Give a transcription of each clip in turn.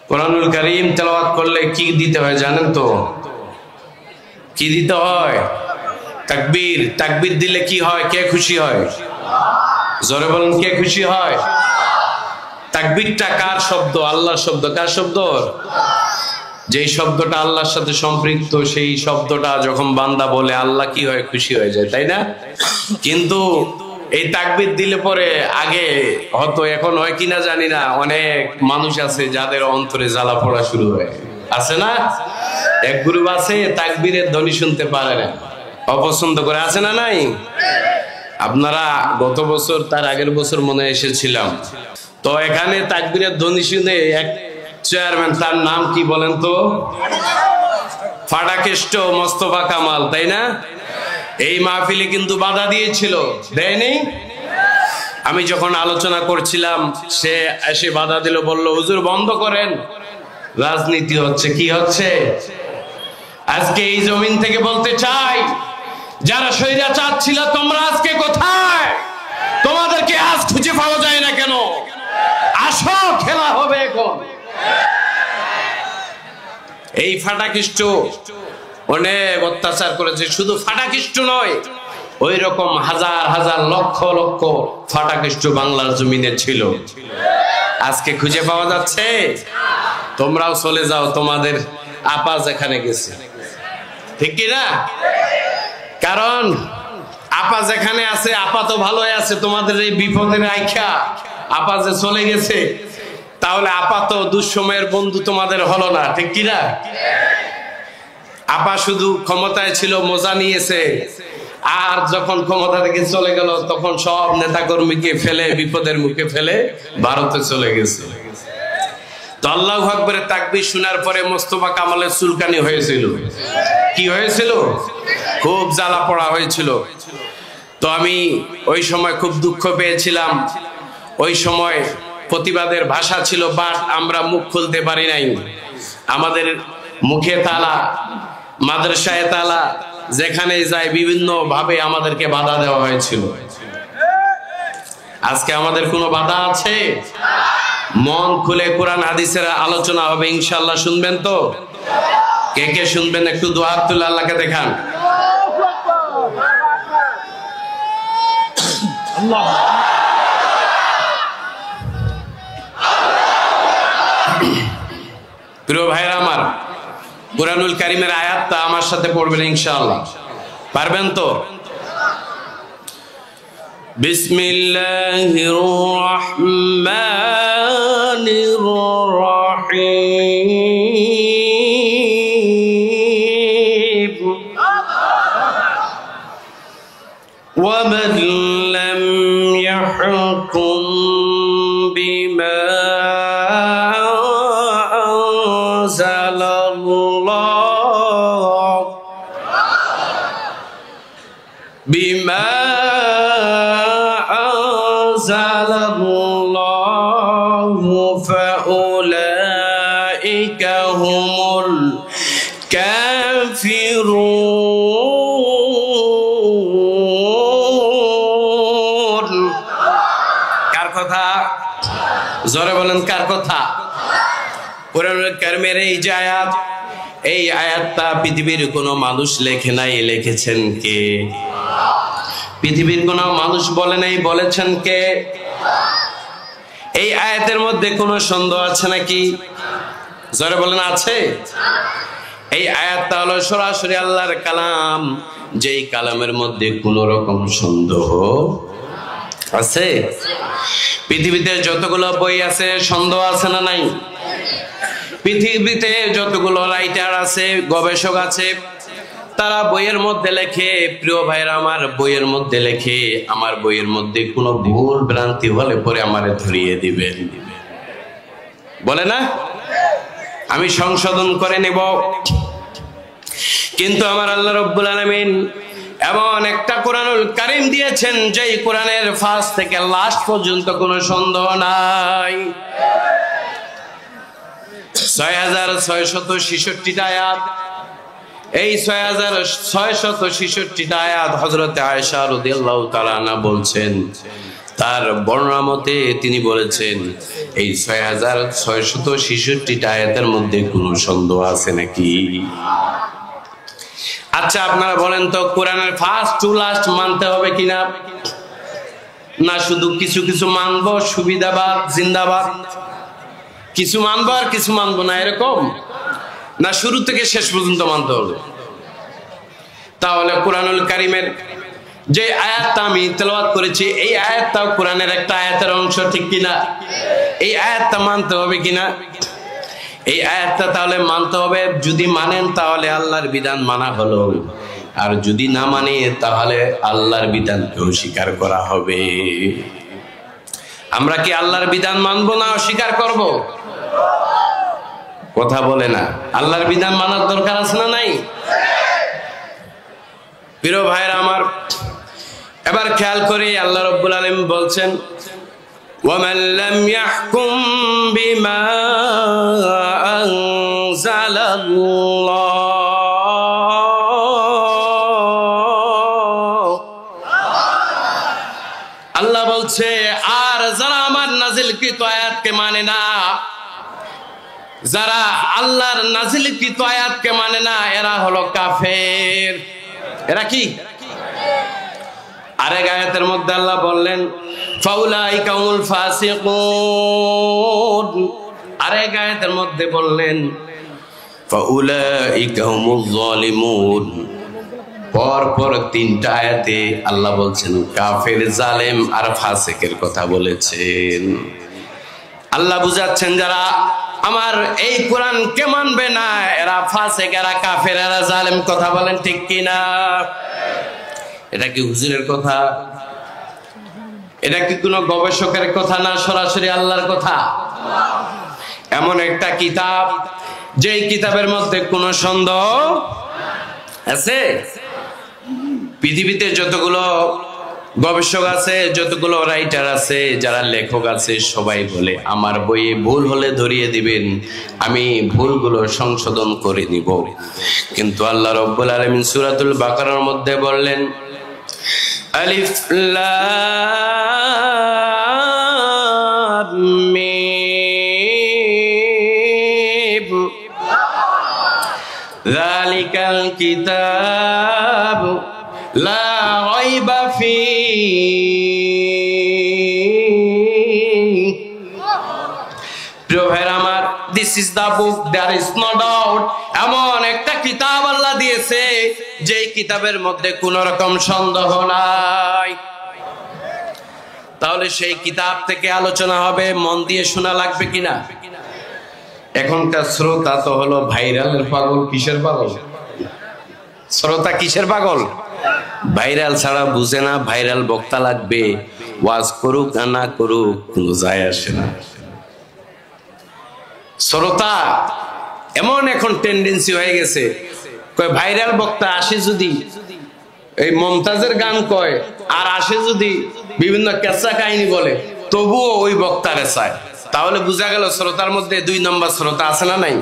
কোরআনুল কারীম তেলাওয়াত করলে কি দিতে হয় জানেন তো? কি দিতে হয়? তাকবীর। তাকবীর দিলে কি হয়? কে খুশি হয়? জোরে বলেন, কে খুশি হয়? তাকবীরটা কার শব্দ? আল্লাহর শব্দ। কার শব্দ? যেই শব্দটা আল্লাহর সাথে সম্পৃক্ত, সেই শব্দটা যখন বান্দা বলে আল্লাহ কি হয়? খুশি হয়ে যায়, তাই না? কিন্তু এই তাকবীর দিলে পরে আগে হতো, এখন হয় কিনা জানি না, অনেক মানুষ আছে যাদের অন্তরে জ্বালা পড়া শুরু হয়, আছে না? এক গ্রুপ আছে তাকবীরের ধ্বনি শুনতে পারে না, অপছন্দ করে, আছে না? নাই? আপনারা গত বছর তার আগের বছর মনে এসেছিলাম, তো এখানে তাকবীরের ধ্বনি শুনে এক চেয়ারম্যান, তার নাম কি বলেন তো? ফাটাকেষ্ট মোস্তফা কামাল, তাই না? এই মাহফিলে কিন্তু বাধা দিয়েছিল, দেয়নি? আমি যখন আলোচনা করছিলাম সে এসে বাধা দিল, বলল হুজুর বন্ধ করেন, রাজনীতি হচ্ছে। কি হচ্ছে? আজকে এই জমিন থেকে বলতে চাই, যারা স্বৈরাচার ছিল তোমরা আজকে কোথায়? তোমাদেরকে আজ খুঁজে পাওয়া যায় না কেন? আসো, খেলা হবে এখন। এই ফাটাকিষ্ট অনেক অত্যাচার করেছে, শুধু ফাটাকিষ্ট নয়, ওই রকম হাজার হাজার লক্ষ লক্ষ ফাটাকিষ্ট বাংলার জমিনে ছিল, আজকে খুঁজে পাওয়া যাচ্ছে? তোমরাও চলে যাও, তোমাদের আপা যেখানে গেছে, ঠিক কি না? কারণ আপা যেখানে আছে, আপা তো ভালোই আছে, তোমাদের এই বিপদের আইখা আপা যে চলে গেছে, তাহলে আপা তো দুঃসময়ের বন্ধু তোমাদের হলো না, ঠিক কি না? আপা শুধু ক্ষমতায় ছিল, মজা নিয়েছে, আর যখন ক্ষমতা থেকে চলে গেল তখন সব নেতা কর্মীকে ফেলে, বিপদের মুখে ফেলে ভারতে চলে গেছে। তো আল্লাহু আকবারের তাকবীর শোনার পরে মোস্তফা কামালের চুলকানি হয়েছিল। কি হয়েছিল? খুব জ্বালা পড়া হয়েছিল। তো আমি ওই সময় খুব দুঃখ পেয়েছিলাম। ওই সময় প্রতিবাদের ভাষা ছিল, বাট আমরা মুখ খুলতে পারি নাই। আমাদের মুখে তালা, মাদ্রাসায় তালা, যেখানে যায় বিভিন্ন ভাবে আমাদেরকে বাধা দেওয়া হয়েছিল। আজকে আমাদের কোনো বাধা আছে? মন খুলে কোরআন হাদিসের আলোচনা হবে ইনশাআল্লাহ, শুনবেন তো? কে কে শুনবেন? একটু দুই হাত তুলে আল্লাহকে দেখান। প্রিয় ভাইরা আমার, কুরআনুল কারীমের আয়াতটা আমার সাথে পড়বেন ইনশাআল্লাহ, পারবেন তো? বিসমিল্লাহির রহমানির রহিম ওয়া মান লাম ইয়াহকুম বিমা আনজালাল্লাহু ফাউলাইকা হুমুল কাফিরুন। কার কথা? জোরে বলেন, কার কথা? কোরআনুল কারীমের এই যে আয়াত, এই আয়াতটা পৃথিবীর কোনো মানুষ লেখে নাই, লিখেছেন কে? পৃথিবীর কোনো মানুষ বলে নাই, বলেছেন কে? এই আয়াতের মধ্যে কোনো সন্দেহ আছে নাকি? জোরে বলেন, আছে? এই আয়াতটা হলো সরাসরি আল্লাহর কালাম, যেই কালামের মধ্যে কোনো রকম সন্দেহ আছে? পৃথিবীতে যতগুলো বই আছে, সন্দেহ আছে না নাই? পৃথিবীতে যতগুলো রাইটার আছে, গবেষক আছে, তারা বইয়ের মধ্যে লেখে, প্রিয় ভাইরা আমার, বইয়ের মধ্যে লেখে, আমার বইয়ের মধ্যে কোনো ভুল ভ্রান্তি হলে পরে আমারে ধরিয়ে দিবেন, বলে না? আমি সংশোধন করে নেব। কিন্তু আমার আল্লাহ রাব্বুল আলামিন এমন একটা কোরআনুল কারীম দিয়েছেন, যেই কোরআনের ফার্স্ট থেকে লাস্ট পর্যন্ত কোনো সন্দেহ নাই। 6666টা আয়াত, এই 6666টা আয়াত হযরতে আয়েশা রাদিয়াল্লাহু তাআলা আনহা বলছেন, তার বর্ণনা মতে তিনি বলেছেন এই 6666টা আয়াতের মধ্যে কোনো সন্দেহ আছে নাকি? আচ্ছা আপনারা বলেন তো, কোরআনের ফার্স্ট টু লাস্ট মানতে হবে কিনা? না শুধু কিছু কিছু মানবো, সুবিধাবাদ জিন্দাবাদ, কিছু মানবো আর কিছু মানবো না, এরকম? না শুরু থেকে শেষ পর্যন্ত মানতে হবে? তাহলে কোরআনুল কারীমের যে আয়াতটা আমি তেলাওয়াত করেছি, এই আয়াতটাও কোরআনের একটা আয়াতের অংশ, ঠিক কিনা? এই আয়াতটা মানতে হবে কিনা? এই আয়াতটা তাহলে মানতে হবে। যদি মানেন তাহলে আল্লাহর বিধান মানা হলো, আর যদি না মানে তাহলে আল্লাহর বিধানকে অস্বীকার করা হবে। আমরা কি আল্লাহর বিধান মানবো না অস্বীকার করব? কথা বলে না। আল্লাহর বিধান মানার দরকার আছে না নাই? প্রিয় ভাইরা আমার, এবার খেয়াল করি আল্লাহ রাব্বুল আলামিন বলছেন, وَمَنْ لَمْ يَحْكُمْ بِمَا أَنزَلَ اللَّهُ। আল্লাহ বলছে, আর যারা আমার নাজিলকৃত আয়াতকে মানে না, যারা আল্লাহর নাজিলকৃত আয়াতকে মানে না, এরা হলো কাফের। এরা কি? আরেক আয়াতের মধ্যে আল্লাহ বললেন, ফাউলাইকা হুমুল ফাসিকুন। আরেক আয়াতের মধ্যে বললেন, ফাউলাইকা হুমুজ জালিমুন। পরপর তিনটা আয়াতে আল্লাহ বলছেন কাফের, জালেম আর ফাসিকের কথা বলেছেন। আল্লাহ বুঝাচ্ছেন যারা আমার এই কোরআনকে মানবে না, এরা ফাসিক, এরা কাফের, এরা জালেম। কথা বলেন ঠিক কিনা? এটা কি হুজুরের কথা? এটা কি কোনো গবেষকের কথা? না সরাসরি আল্লাহর কথা। এমন একটা কিতাব, যেই কিতাবের মধ্যে কোনো সন্দেহ আছে? পৃথিবীতে যতগুলো গবেষক আছে, যতগুলো রাইটার আছে, যারা লেখক আছে, সবাই বলে আমার বইয়ে ভুল হলে ধরিয়ে দিবেন, আমি ভুলগুলো সংশোধন করে নিব। কিন্তু আল্লাহ রাব্বুল আলামিন সূরাতুল বাকারার মধ্যে বললেন, আলিফ লাম মিম যালিকাল কিতাব লা রাইবা ফীহি। প্রিয় ভাইরা আমার, this is the book, there is no doubt. এমন একটা কিতাব আল্লাহ দিয়েছে, যেই কিতাবের মধ্যে কোন রকম সন্দেহ নাই। তাহলে সেই কিতাব থেকে আলোচনা হবে, মন দিয়ে শোনা লাগবে কিনা? এখনকার শ্রোতা তো হলো ভাইরালের পাগল। কিসের পাগল? শ্রোতা কিসের পাগল? ভাইরাল ছাড়া বুঝে না। ভাইরাল বক্তা লাগবে, ওয়াজ করুক আর না করুক কোনো যায় আসে না। শ্রোতা এমন এখন টেন্ডেন্সি হয়ে গেছে, কয় ভাইরাল বক্তা আসে যদি এই মমতাজের গান কয়, আর আসে যদি বিভিন্ন কেচ্চা কাহিনী বলে, তবুও ওই বক্তারে চায়। তাহলে বোঝা গেল শ্রোতার মধ্যে 2 নম্বর শ্রোতা আছে না নাই?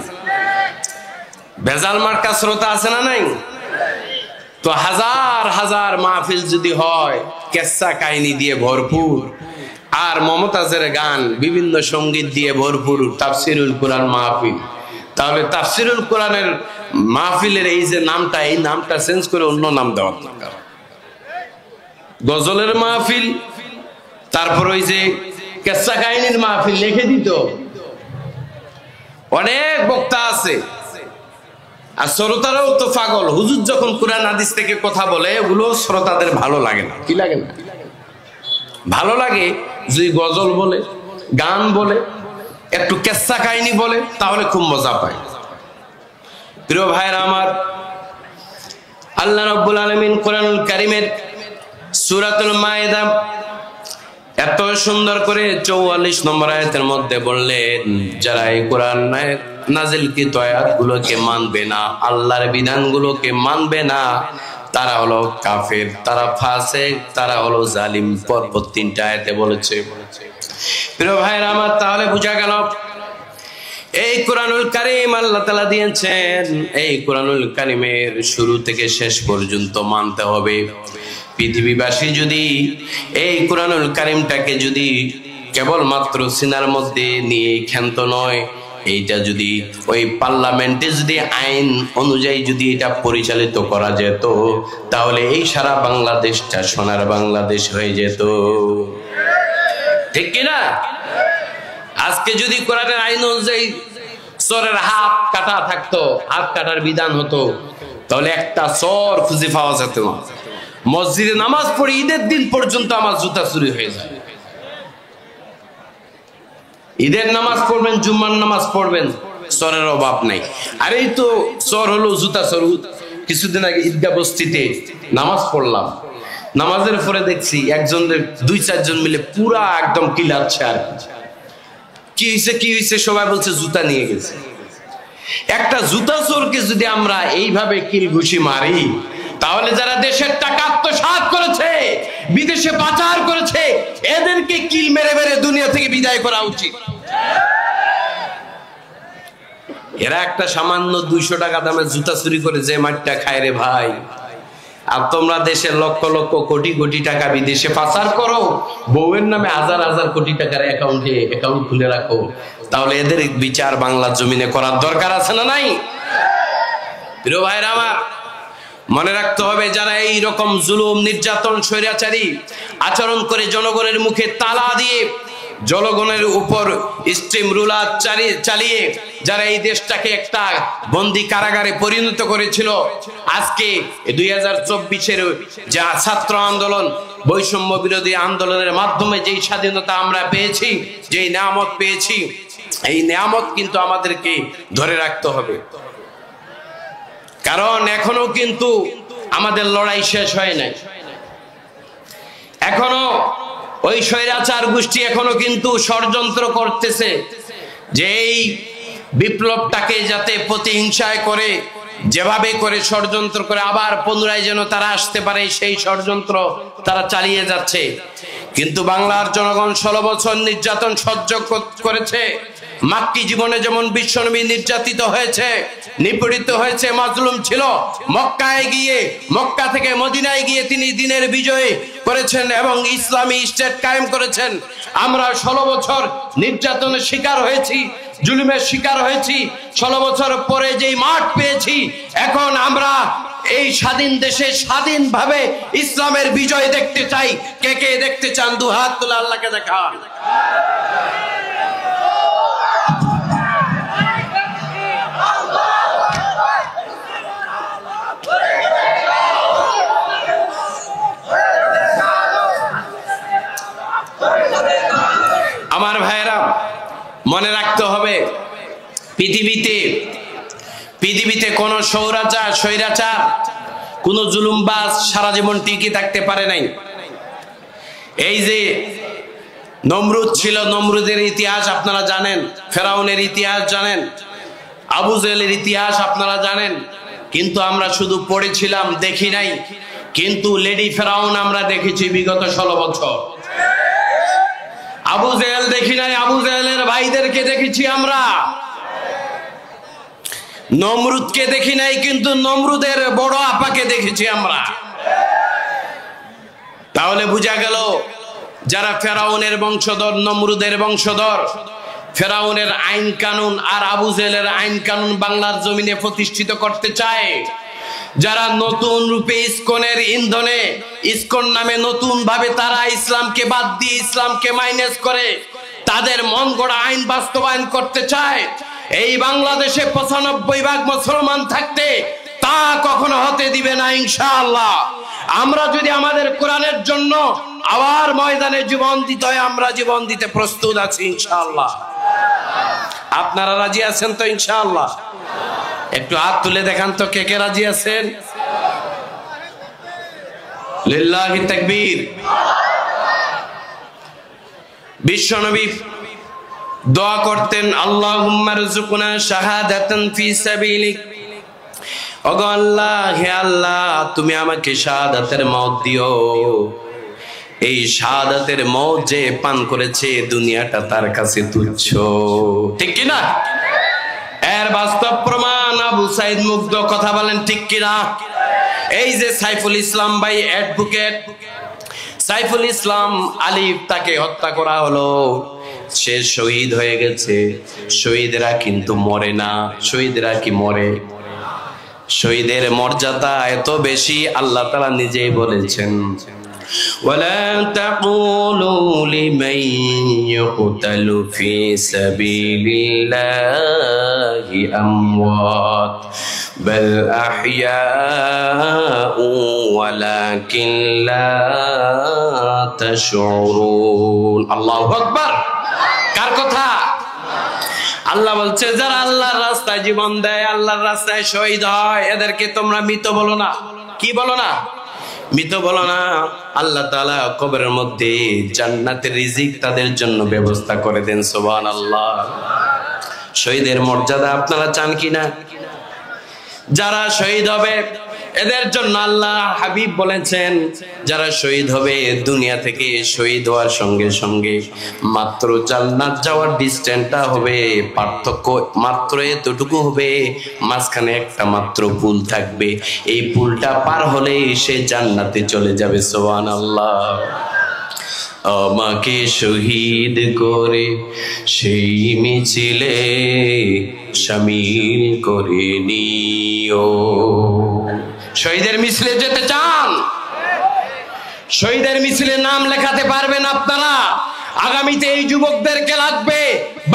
ভেজাল মার্কা শ্রোতা আছে না নাই? তো হাজার হাজার মাহফিল যদি হয় কেচ্চা কাহিনী দিয়ে ভরপুর, আর মমতাজের গান, বিভিন্ন সঙ্গীত দিয়ে ভরপুর, তাফসিরুল কোরআন মাহফিল, তাহলে তাফসিরুল কোরআনের মাহফিলের এই যে নামটা, এই নামটা চেঞ্জ করে অন্য নাম দেওয়া দরকার। গজলের মাহফিল, তারপর ওই যে কেচ্চা কাহিনীর মাহফিল লিখে দিত। অনেক বক্তা আছে, আর শ্রোতারাও তো পাগল। হুজুর যখন কোরআন হাদিস থেকে কথা বলে, ওগুলো শ্রোতাদের ভালো লাগে না। কি লাগে না? ভালো লাগে যদি গজল বলে, গান বলে, একটু কেচ্চা কাহিনী বলে, তাহলে খুব মজা পায়। প্রিয় ভাইরা আমার, আল্লাহ রাব্বুল আলামিন কোরআনুল কারীমের সূরাতুল মায়েদা এত সুন্দর করে 44 নম্বর আয়াতের মধ্যে বললেন, যারা এই কোরআন নাজিলকৃত আয়াতগুলোকে মানবে না, আল্লাহর বিধানগুলোকে মানবে না, তারা হলো কাফের, তারা ফাসিক, তারা হলো জালিম। পরপর 3টা আয়াতে বলেছে। প্রিয় ভাইরা আমার, তাহলে বোঝা গেল এই কোরআনুল কারীম আল্লাহ তাআলা দিয়েছেন, এই কোরআনুল কারীমের শুরু থেকে শেষ পর্যন্ত মানতে হবে। পৃথিবীবাসী যদি এই কোরআনুল কারীমটাকে যদি কেবলমাত্র সিনার মধ্যে নিয়ে ক্ষান্ত নয়, এইটা যদি ওই পার্লামেন্টে যদি আইন অনুযায়ী যদি এটা পরিচালিত করা যেত, তাহলে এই সারা বাংলাদেশটা সোনার বাংলাদেশ হয়ে যেত, ঠিক কিনা? আজকে যদি কোরআনের আইন অনুযায়ী চোরের হাত কাটা থাকতো, হাত কাটার বিধান হতো, তাহলে একটা চোর খুঁজে পাওয়া যেত না। মসজিদে নামাজ পড়ে ঈদের দিন পর্যন্ত আমার জুতা চুরি হয়ে যায়। ঈদের নামাজ পড়বেন, জুম্মার নামাজ পড়বেন, চোরের অভাব নাই। আর এই তো চোর হলো জুতা চোর। কিছুদিন আগে ঈদগাহ বস্তিতে নামাজ পড়লাম, নামাজের পরে দেখছি একজনের 2-4 জন মিলে পুরা একদম কিলাচ্ছে। আর কি হয়েছে সবাই বলছে জুতা নিয়ে গেছে। একটা জুতা চোরকে যদি আমরা এইভাবে কিল ঘুষি মারি, তাহলে যারা দেশের টাকা আত্মসাৎ করেছে, বিদেশে পাচার করেছে, এদেরকে কিল মেরে মেরে দুনিয়া থেকে বিদায় করা উচিত। এরা একটা সামান্য 200 টাকা দামের জুতা চুরি করে যে মাঠটা খায় রে ভাই। আর তোমরা দেশের লক্ষ লক্ষ কোটি কোটি টাকা বিদেশে পাচার করো, বউয়ের নামে হাজার হাজার কোটি টাকার অ্যাকাউন্ট খুলে রাখো, তাহলে এদের বিচার বাংলার জমিনে করার দরকার আছে না নাই? প্রিয় ভাইরা আমার, মনে রাখতে হবে, যারা এই রকম জুলুম, নির্যাতন, স্বৈরাচারী আচরণ করে জনগণের মুখে তালা দিয়ে, জনগণের উপর স্টিম রুলার চালিয়ে যারা এই দেশটাকে একটা বন্দি কারাগারে পরিণত করেছিল, আজকে 2024-এর যা ছাত্র আন্দোলন, বৈষম্য বিরোধী আন্দোলনের মাধ্যমে যেই স্বাধীনতা আমরা পেয়েছি, যেই নিয়ামত পেয়েছি, এই নিয়ামত কিন্তু আমাদেরকে ধরে রাখতে হবে। কারণ এখনো কিন্তু আমাদের লড়াই শেষ হয় নাই। এখনো ওই স্বৈরাচার গোষ্ঠী এখনো কিন্তু ষড়যন্ত্র করতেছে যে এই বিপ্লবটাকে যাতে প্রতিহিংসায় করে, যেভাবে করে ষড়যন্ত্র করে আবার পুনরায় যেন তারা আসতে পারে, সেই ষড়যন্ত্র তারা চালিয়ে যাচ্ছে। কিন্তু বাংলার জনগণ 16 বছর নির্যাতন সহ্য করেছে। মাক্কি জীবনে যেমন বিশ্বনবী নির্যাতিত হয়েছে, নিপীড়িত হয়েছে, মাজলুম ছিল, মক্কা থেকে মদিনায় গিয়ে তিনি দিনের বিজয় করেছেন এবং ইসলামী স্টেট কায়েম করেছেন। আমরা 16 বছর নির্যাতনের শিকার হয়েছি, জুলুমের শিকার হয়েছি। 16 বছর পরে যেই মাঠ পেয়েছি, এখন আমরা এই স্বাধীন দেশে স্বাধীনভাবে ইসলামের বিজয় দেখতে চাই। কে কে দেখতে চান? দুহাত তুলে আল্লাহকে দেখান। আমার ভাইয়েরা, মনে রাখতে হবে, পৃথিবীতে কোন স্বৈরাচার, কোন জুলুমবাজ সারা জীবন টিকে থাকতে পারে নাই। এই যে নমরুদ ছিল, নমরুদের ইতিহাস আপনারা জানেন, ফেরাউনের ইতিহাস জানেন, আবু জেহেলের ইতিহাস আপনারা জানেন, কিন্তু আমরা শুধু পড়েছিলাম, দেখি নাই। কিন্তু লেডি ফেরাউন আমরা দেখেছি বিগত 16 বছর। আবু জেহেল দেখি নাই, আবু জেহেলের ভাইদেরকে দেখেছি আমরা। নমরুদকে দেখি নাই, কিন্তু নমরুদের বড় আপাকে দেখেছি আমরা। তাহলে বোঝা গেল, যারা ফেরাউনের বংশধর, নমরুদের বংশধর, ফেরাউনের আইন কানুন আর আবু জেহেলের আইন কানুন বাংলার জমিনে প্রতিষ্ঠিত করতে চায়, যারা নতুন রূপে ইসকনের ইন্ধনে, ইসকন নামে নতুন ভাবে তারা ইসলামকে বাদ দিয়ে ইসলামকে মাইনাস করে তাদের মন গড়া আইন বাস্তবায়ন করতে চায়, এই বাংলাদেশে 95% মুসলমান থাকতে তা কখনো হতে দিবে না ইনশাআল্লাহ। আমরা যদি আমাদের কোরআনের জন্য আবার ময়দানে জীবন দিতে হয়, আমরা জীবন দিতে প্রস্তুত আছি ইনশাআল্লাহ। আপনারা রাজি আছেন তো ইনশাআল্লাহ? একটু হাত তুলে দেখান তো, কে কে রাজি আছেন? লিল্লাহি তাকবীর। বিশ্বনবী দোয়া করতেন, আল্লাহুম্মা রযুকনা শাহাদাতান ফি সাবিলিক। ওগো আল্লাহ, হে আল্লাহ, তুমি আমাকে শাহাদাতের মওত দিও। এই শাহাদাতের মওত যে পান করেছে, দুনিয়াটা তার কাছে তুচ্ছ, ঠিক কি না? বাস্তব প্রমাণ। আবু সাইদ মুগ্ধ, কথা বলেন ঠিক কিনা? এই যে সাইফুল ইসলাম ভাই অ্যাডভোকেট সাইফুল ইসলাম আলিফ, তাকে হত্যা করা হলো, সে শহীদ হয়ে গেছে। শহীদরা কিন্তু মরে না। শহীদরা কি মরে? শহীদের মর্যাদা এত বেশি, আল্লাহ তাআলা নিজেই বলেছেন, ওয়ালা তাকুলু লিমান ইয়ুকতালু ফি সাবিলিল্লাহি আমওয়াত বাল আহইয়াউ ওয়ালাকিন লা তাশউরুন। আল্লাহু আকবার। কার কথা? আল্লাহ বলছে, যারা আল্লাহর রাস্তায় জীবন দেয়, আল্লাহর রাস্তায় শহীদ হয়, এদেরকে তোমরা মৃত বলো না। কি বলো না? মৃত বলো না। আল্লাহ তাআলা কবরের মধ্যে জান্নাতের রিজিক তাদের জন্য ব্যবস্থা করে দেন। সুবহানাল্লাহ। শহীদের মর্যাদা আপনারা চান কিনা? যারা শহীদ হবে এদের জন্য আল্লাহ হাবিব বলেছেন, যারা শহীদ হবে দুনিয়া থেকে শহীদ হওয়ার সঙ্গে সঙ্গে মাত্র জান্নাত যাওয়ার ডিসটেন্সটা হবে, পার্থক্য মাত্র এতটুকু হবে, মাঝখানে একটা মাত্র পুল থাকবে, এই পুলটা পার হলেই সে জান্নাতে চলে যাবে। সুবহানাল্লাহ। আমাকে শহীদ করে সেই মিছিলে শামিল করে নিও। শহীদের মিছিলে যেতে চান? শহীদের মিছিলে নাম লেখাতে পারবেন আপনারা? আগামীতে এই যুবকদেরকে লাগবে।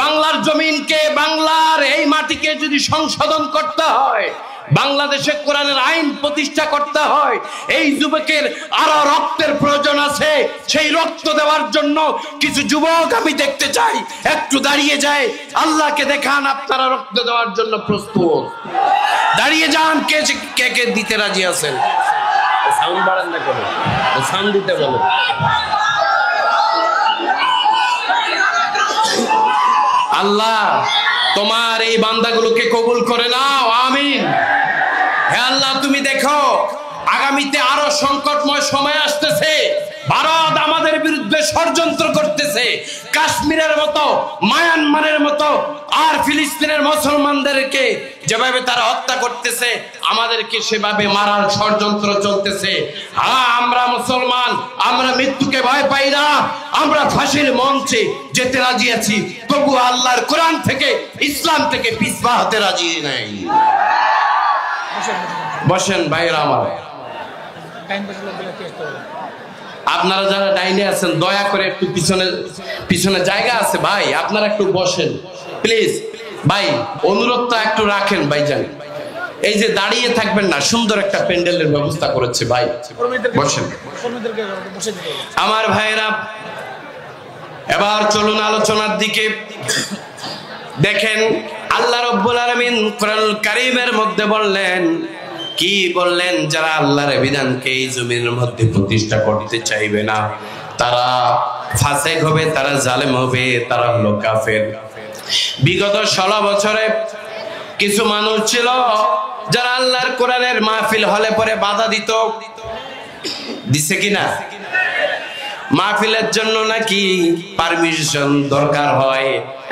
বাংলার জমিনকে, বাংলার এই মাটিকে যদি সংশোধন করতে হয়, বাংলাদেশে কোরআনের আইন প্রতিষ্ঠা করতে হয়, এই যুবকের আরো রক্তের প্রয়োজন আছে। সেই রক্ত দেওয়ার জন্য কিছু যুবক আমি দেখতে চাই। একটু দাঁড়িয়ে যায়, আল্লাহকে দেখান আপনারা রক্ত দেওয়ার জন্য প্রস্তুত। দাঁড়িয়ে যান। কে কে কে দিতে রাজি আছেন? সাউন্ড বাড়ান না, কেন সাউন্ড দিতে বলো। আল্লাহ তোমার এই বান্দাগুলোকে কবুল করে নাও, আমিন। হে আল্লাহ, তুমি দেখো আগামীতে আরো সংকটময় সময় আসতেছে। ভারত আমাদের বিরুদ্ধে ষড়যন্ত্র করতেছে, কাশ্মীরের মতো, মায়ানমারের মতো, আর ফিলিস্তিনের মুসলমানদেরকে যেভাবে তারা হত্যা করতেছে, আমাদেরকে সেভাবে মারার ষড়যন্ত্র চলতেছে। আমরা মুসলমান, আমরা মৃত্যুকে ভয় পাই না, আমরা ফাঁসির মঞ্চে যেতে রাজি আছি, তবু আল্লাহর কোরআন থেকে, ইসলাম থেকে পিছপা হতে রাজি নাই। বসেন ভাইরা আমার। আপনারা যারা ডাইনে আছেন দয়া করে একটু পিছনে পিছনে জায়গা আছে ভাই, আপনারা একটু বসেন প্লিজ ভাই, অনুরোধটা একটু রাখেন ভাইজান। এই যে দাঁড়িয়ে থাকবেন না, সুন্দর একটা প্যান্ডেলের ব্যবস্থা করেছে ভাই, বসেন আমার ভাইরা। এবার চলুন আলোচনার দিকে। দেখেন আল্লাহ রাব্বুল আলামিন কোরআনুল কারীমের মধ্যে বললেন, কি বললেন? যারা আল্লাহর বিধানকে এই জমিনের মধ্যে প্রতিষ্ঠা করতে চাইবে না, তারা ফাসিক হবে, তারা জালেম হবে, তারা হলো কাফের। বিগত 16 বছরে কিছু মানুষ ছিল যারা আল্লাহর কোরআনের মাহফিল হলে পরে বাধা দিত। দিছে কিনা? মাহফিলের জন্য নাকি পারমিশন দরকার হয়,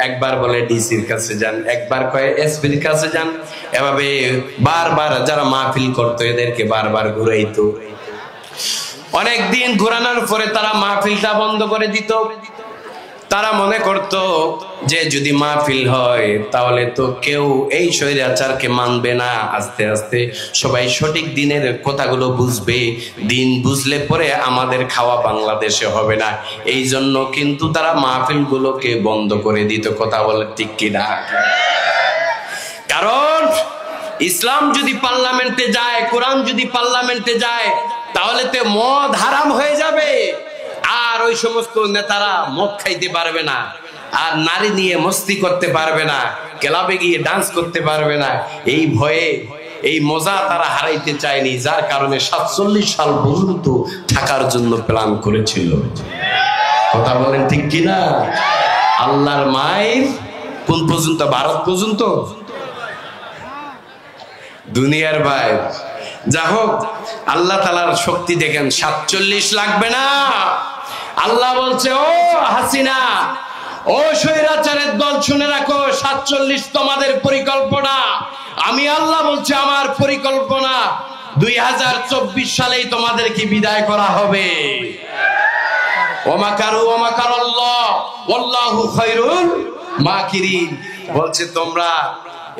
একবার বলে ডিসির কাছে যান, একবার কয় এসপির কাছে যান, এভাবে বারবার যারা মাহফিল করতো এদেরকে বারবার ঘুরাইতো। অনেক দিন ঘুরানোর পরে তারা মাহফিলটা বন্ধ করে দিত। তারা মনে করত যে যদি মাহফিল হয় তাহলে তো কেউ এই স্বৈরাচারকে মানবে না, আস্তে আস্তে সবাই সঠিক দিনের কথাগুলো বুঝবে, দিন বুঝলে পরে আমাদের খাওয়া বাংলাদেশে হবে না, এই জন্য কিন্তু তারা মাহফিল গুলোকে বন্ধ করে দিত। কথা বলে ঠিক কিনা? কারণ ইসলাম যদি পার্লামেন্টে যায়, কোরআন যদি পার্লামেন্টে যায়, তাহলে তো মদ হারাম হয়ে যাবে, আর ওই সমস্ত নেতারা মদ খাইতে পারবে না, আর নারী নিয়ে মস্তি করতে পারবে না, ক্লাবে গিয়ে ডান্স করতে পারবে না। এই ভয়ে এই মজা তারা হারাইতে চায়নি, যার কারণে 47 সাল পর্যন্ত থাকার জন্য প্ল্যান করেছিল। কথা বলেন ঠিক কিনা? আল্লাহর মায়ের কোন পর্যন্ত? ভারত পর্যন্ত, দুনিয়ার বাইরে। যা হোক, আল্লাহ তাআলার শক্তি দেখেন, 47 লাগবে না। আল্লাহ বলছে, ও হাসিনা, ও স্বৈরাচারের দল, শুনে রাখো, 47 তোমাদের পরিকল্পনা। আমি আল্লাহ বলছি আমার পরিকল্পনা 2024 সালেই তোমাদেরকে বিদায় করা হবে। ওমাকারু ওমাকারাল্লাহ ওয়াল্লাহু খায়রুল মাকিরিন। বলছে তোমরা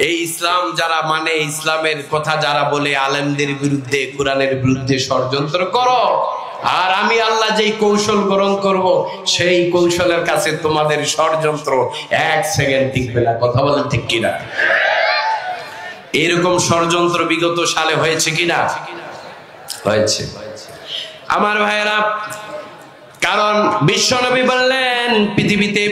এই ইসলাম যারা মানে, ইসলামের কথা যারা বলে, আলেমদের বিরুদ্ধে, কোরআনের বিরুদ্ধে ষড়যন্ত্র করো, আর আমি আল্লাহ যেই কৌশল গ্রহণ করব সেই কৌশলের কাছে তোমাদের ষড়যন্ত্র 1 সেকেন্ড টিকবে না। কথা বলেন ঠিক কিনা? এরকম ষড়যন্ত্র বিগত সালে হয়েছে কিনা? হয়েছে আমার ভাইয়েরা। কারণ বিশ্বনবী বললেন পৃথিবীতে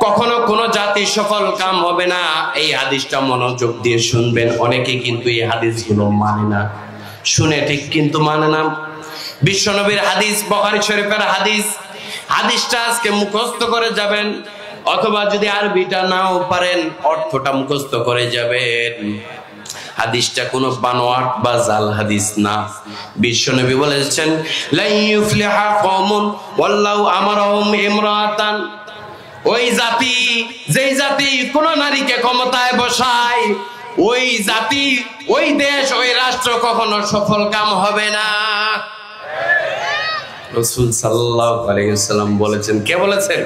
কখনো কোনো জাতি সফল কাম হবে না। এই হাদিসটা মনোযোগ দিয়ে শুনবেন। অনেকে কিন্তু এই হাদিসগুলো মানে না, শুনে ঠিক কিন্তু মানে না। বিশ্বনবীর হাদিস, বুখারী শরীফের হাদিস। হাদিসটা আজকে মুখস্থ করে যাবেন, অথবা যদি আরবিটা নাও পারেন অর্থটা মুখস্থ করে যাবেন। হাদিসটা কোনো বানোয়াট বা জাল হাদিস না। বিশ্বনবী বলেছেন লা ইউফলিহা কওমুন ওয়াল্লাহু আমারহুম ইমরাতান। ওই জাতি, যেই জাতি কোন নারীকে ক্ষমতায় বসায়, ওই জাতি, ওই দেশ, ওই রাষ্ট্র কখনো সফল কাম হবে না। রাসূল সাল্লাল্লাহু আলাইহি ওয়াসাল্লাম বলেছেন। কে বলেছেন?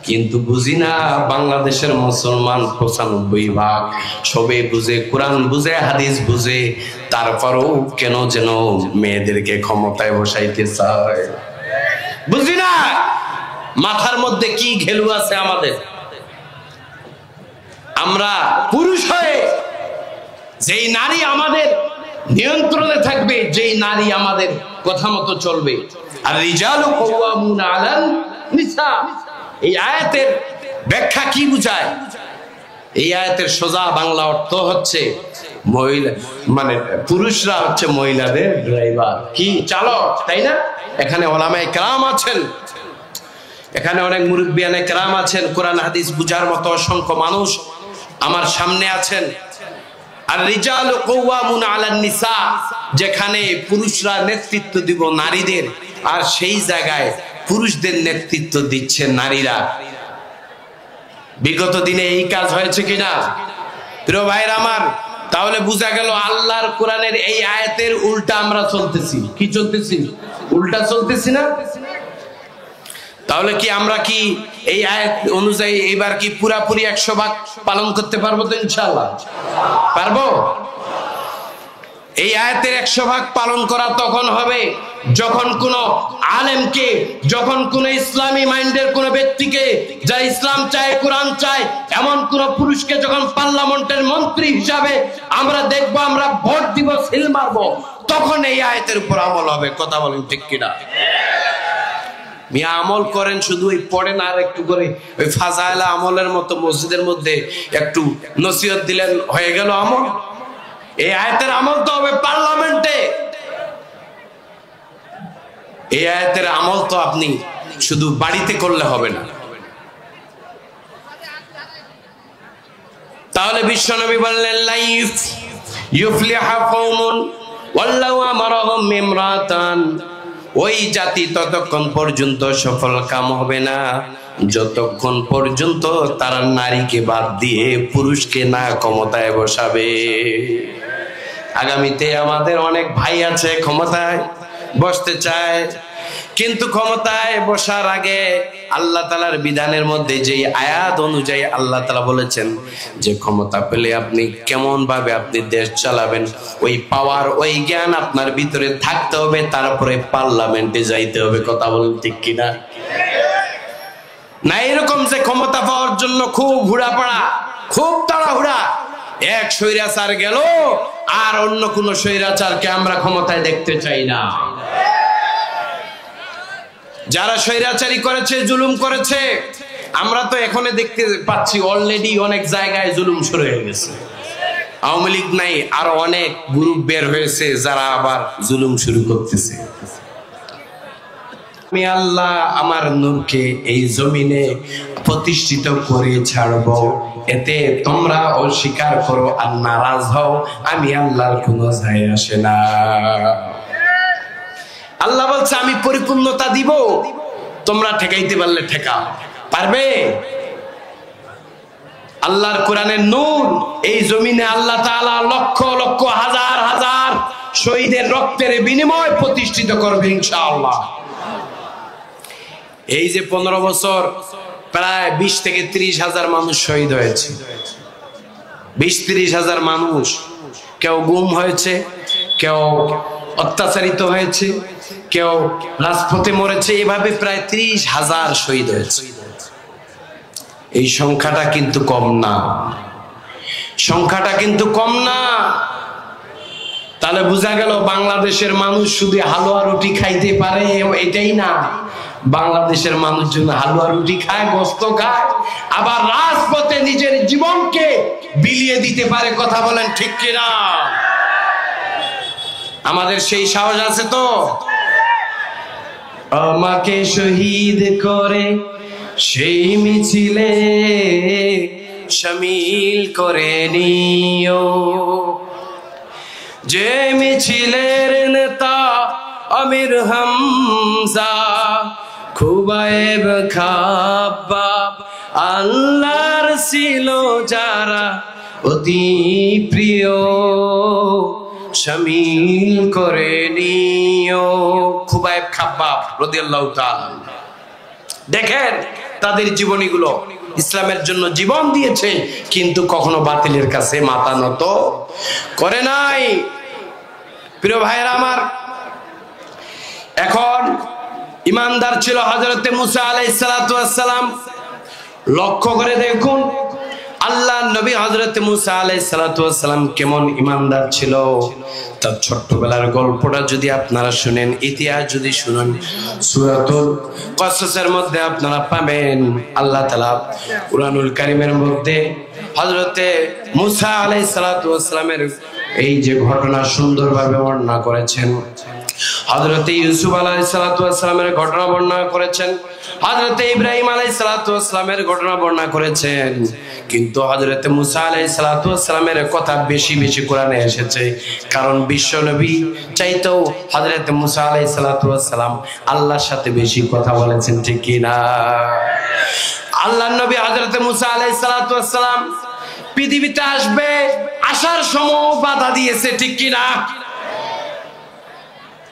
কিন্তু বুঝি না বাংলাদেশের মুসলমান 95% সবে বুঝে, কোরআন বুঝে, হাদিস বুঝে, তারপরও কেন যেন মেয়েদেরকে ক্ষমতায় বসাইতে চায়। বুঝি না মাথার মধ্যে কি ঘেলু আছে আমাদের। আমরা পুরুষ হয়ে যেই নারী আমাদের নিয়ন্ত্রণে থাকবে, যেই নারী আমাদের কথা মতো চলবে, আর রিজালু কাওয়ামুনা আলান নিসা, এই আয়াতের ব্যাখ্যা কি বুঝায়? এই আয়াতের সোজা বাংলা অর্থ হচ্ছে মহিলা মানে পুরুষরা হচ্ছে মহিলাদের ড্রাইভার, কি চালক, তাই না? এখানে ওলামায়ে কেরাম আছেন, এখানে অনেক মুরব্বিয়ানে কেরাম আছেন, কোরআন হাদিস বুঝার মতো অসংখ্য মানুষ আমার সামনে আছেন। আর রিজালু কাওয়ামুনা আলান নিসা, যেখানে পুরুষরা নেতৃত্ব দিব নারীদের, আর সেই জায়গায় পুরুষদের নেতৃত্ব দিচ্ছে নারীরা। বিগত দিনে এই কাজ হয়েছে কিনা প্রিয় ভাইরা আমার? তাহলে বোঝা গেল আল্লাহর কোরআনের এই আয়াতের উল্টা আমরা চলতেছি। কি চলতেছি? উল্টা চলতেছি না? তাহলে কি আমরা কি এই আয়াত অনুযায়ী এবার কি পুরাপুরি 100% পালন করতে পারবো তো? ইনশাআল্লাহ পারবো। এই আয়াতের 100% পালন করা তখন হবে যখন কোন আলেমকে, যখন কোন ইসলামী মাইন্ডের কোন ব্যক্তিকে, যা ইসলাম চায়, কোরআন চায়, এমন কোন পুরুষকে যখন পার্লামেন্টের মন্ত্রী হিসাবে আমরা দেখবো, আমরা ভোট দিব, সিল মারবো, তখন এই আয়াতের উপর আমল হবে। কথা বলেন ঠিক কিনা? মিয়া আমল করেন, শুধু ওই পড়েন আর একটু করে ওই ফাজাইলা আমলের মতো মসজিদের মধ্যে একটু নসিহত দিলেন, হয়ে গেল আমল? এই আয়াতের আমল তো হবে পার্লামেন্টে। এই আয়াতের আমল তো আপনি শুধু বাড়িতে করলে হবে না। তাহলে বিশ্বনবী বললেন লা ইউফলিহা কওমুন ওয়াল্লাহু আমারহুম ইমরাতান। ওই জাতি ততক্ষণ পর্যন্ত সফল কাম হবে না যতক্ষণ পর্যন্ত তারা নারীকে বাদ দিয়ে পুরুষকে না ক্ষমতায় বসাবে। আগামীতে আমাদের অনেক ভাই আছে ক্ষমতায় বসতে চায়, কিন্তু ক্ষমতায় বসার আগে আল্লাহ তাআলার বিধানের মধ্যে যে আয়াত অনুযায়ী আল্লাহ তাআলা বলেছেন যে ক্ষমতা পেলে আপনি কেমন ভাবে আপনি দেশ চালাবেন, ওই পাওয়ার, ওই জ্ঞান আপনার ভিতরে থাকতে হবে, তারপরে পার্লামেন্টে যাইতে হবে। কথা বলেন ঠিক কিনা? না এরকম যে ক্ষমতা পাওয়ার জন্য খুব হুড়াপাড়া, খুব তাড়াহুড়া, এক স্বৈরাচার গেল আর অন্য কোন স্বৈরাচারকে আমরা ক্ষমতায় দেখতে চাই না। যারা স্বৈরাচারী করেছে, জুলুম করেছে, আমরা তো এখানে দেখতে পাচ্ছি অলরেডি অনেক জায়গায় জুলুম শুরু হয়ে গেছে। আওয়ামী লীগ নাই, আরো অনেক গ্রুপ বের হয়েছে যারা আবার জুলুম শুরু করতেছে। আমি আল্লাহ আমার নূরকে এই জমিনে প্রতিষ্ঠিত করে ছাড়বো, এতে তোমরা অস্বীকার করো আর নারাজ হও, আমি আল্লাহর কোনো যায় আসে না। আল্লাহ বলছে আমি পরিপূর্ণতা দিব, তোমরা ঠেকাইতে পারলে ঠেকাও। পারবে? আল্লাহর কোরআনের নূর এই জমিনে আল্লাহ তাআলা লক্ষ লক্ষ হাজার হাজার শহীদের রক্তের বিনিময় প্রতিষ্ঠিত করবে ইনশাআল্লাহ। এই যে 15 বছর প্রায় 20 থেকে 30 হাজার মানুষ শহীদ হয়েছে। 20-30 হাজার মানুষ, কেউ গুম হয়েছে, কেউ অত্যাচারিত হয়েছে, কেউ রাজপথে মরেছে, এভাবে প্রায় 30 হাজার শহীদ হয়েছে। এই সংখ্যাটা কিন্তু কম না, সংখ্যাটা কিন্তু কম না। তাহলে বোঝা গেল বাংলাদেশের মানুষ শুধু হালুয়া রুটি খাইতে পারে এটাই না, বাংলাদেশের মানুষজন হালুয়া রুটি খায়, গোস্ত খায়, আবার রাজপথে নিজের জীবনকে বিলিয়ে দিতে পারে। কথা বলেন ঠিক কিনা? আমাদের সেই সাহস আছে তো? আমাকে শহীদ করে সেই মিছিলে শামিল করে নিও, যে মিছিলের নেতা আমির হামজা, খুবাইব খাব্বাব, আল্লাহর ছিল যারা অতি প্রিয়, শামিল করে নিও। খুবাইব খাব্বাব রাদিয়াল্লাহু তাআলা, দেখেন তাদের জীবনীগুলো, ইসলামের জন্য জীবন দিয়েছে, কিন্তু কখনো বাতিলের কাছে মাথা নত করে নাই। প্রিয় ভাইরা আমার, এখন ইমানদার ছিল হযরতে মুসা আলাইহিস সালাতু ওয়াস সালাম। লক্ষ্য করে দেখুন আল্লাহর নবী হযরতে মুসা আলাইহিস সালাতু ওয়াস সালাম কেমন ইমানদার ছিল। তার ছোট্টবেলার গল্পটা যদি আপনারা শুনেন, ইতিহাস যদি শুনেন, সূরাতুল কসসের মধ্যে আপনারা পাবেন আল্লাহ তাআলা কুরআনুল কারীমের মধ্যে হযরতে মুসা আলাইহিস সালাতু ওয়াস সালামের এই যে ঘটনা সুন্দরভাবে বর্ণনা করেছেন। হযরতে ইউসুফ আলাইহিস সালাতু ওয়াস সালামের ঘটনা বর্ণনা করেছেন, হযরতে ইব্রাহিম আলাইহিস সালাতু ওয়াস সালামের ঘটনা বর্ণনা করেছেন, কিন্তু হযরতে মুসা আলাইহিস সালাতু ওয়াস সালামের কথা বেশি বেশি কোরআনে এসেছে। কারণ বিশ্ব নবী চাইতেও হযরতে মুসা আলাইহিস সালাতু ওয়াস সালাম আল্লাহর সাথে বেশি কথা বলেছেন, ঠিক কি না? আল্লাহর নবী হযরতে মুসা আলাইহিস সালাতু ওয়াস সালাম পৃথিবীতে আসবে, আসার সময় বাধা দিয়েছে, ঠিক কি না?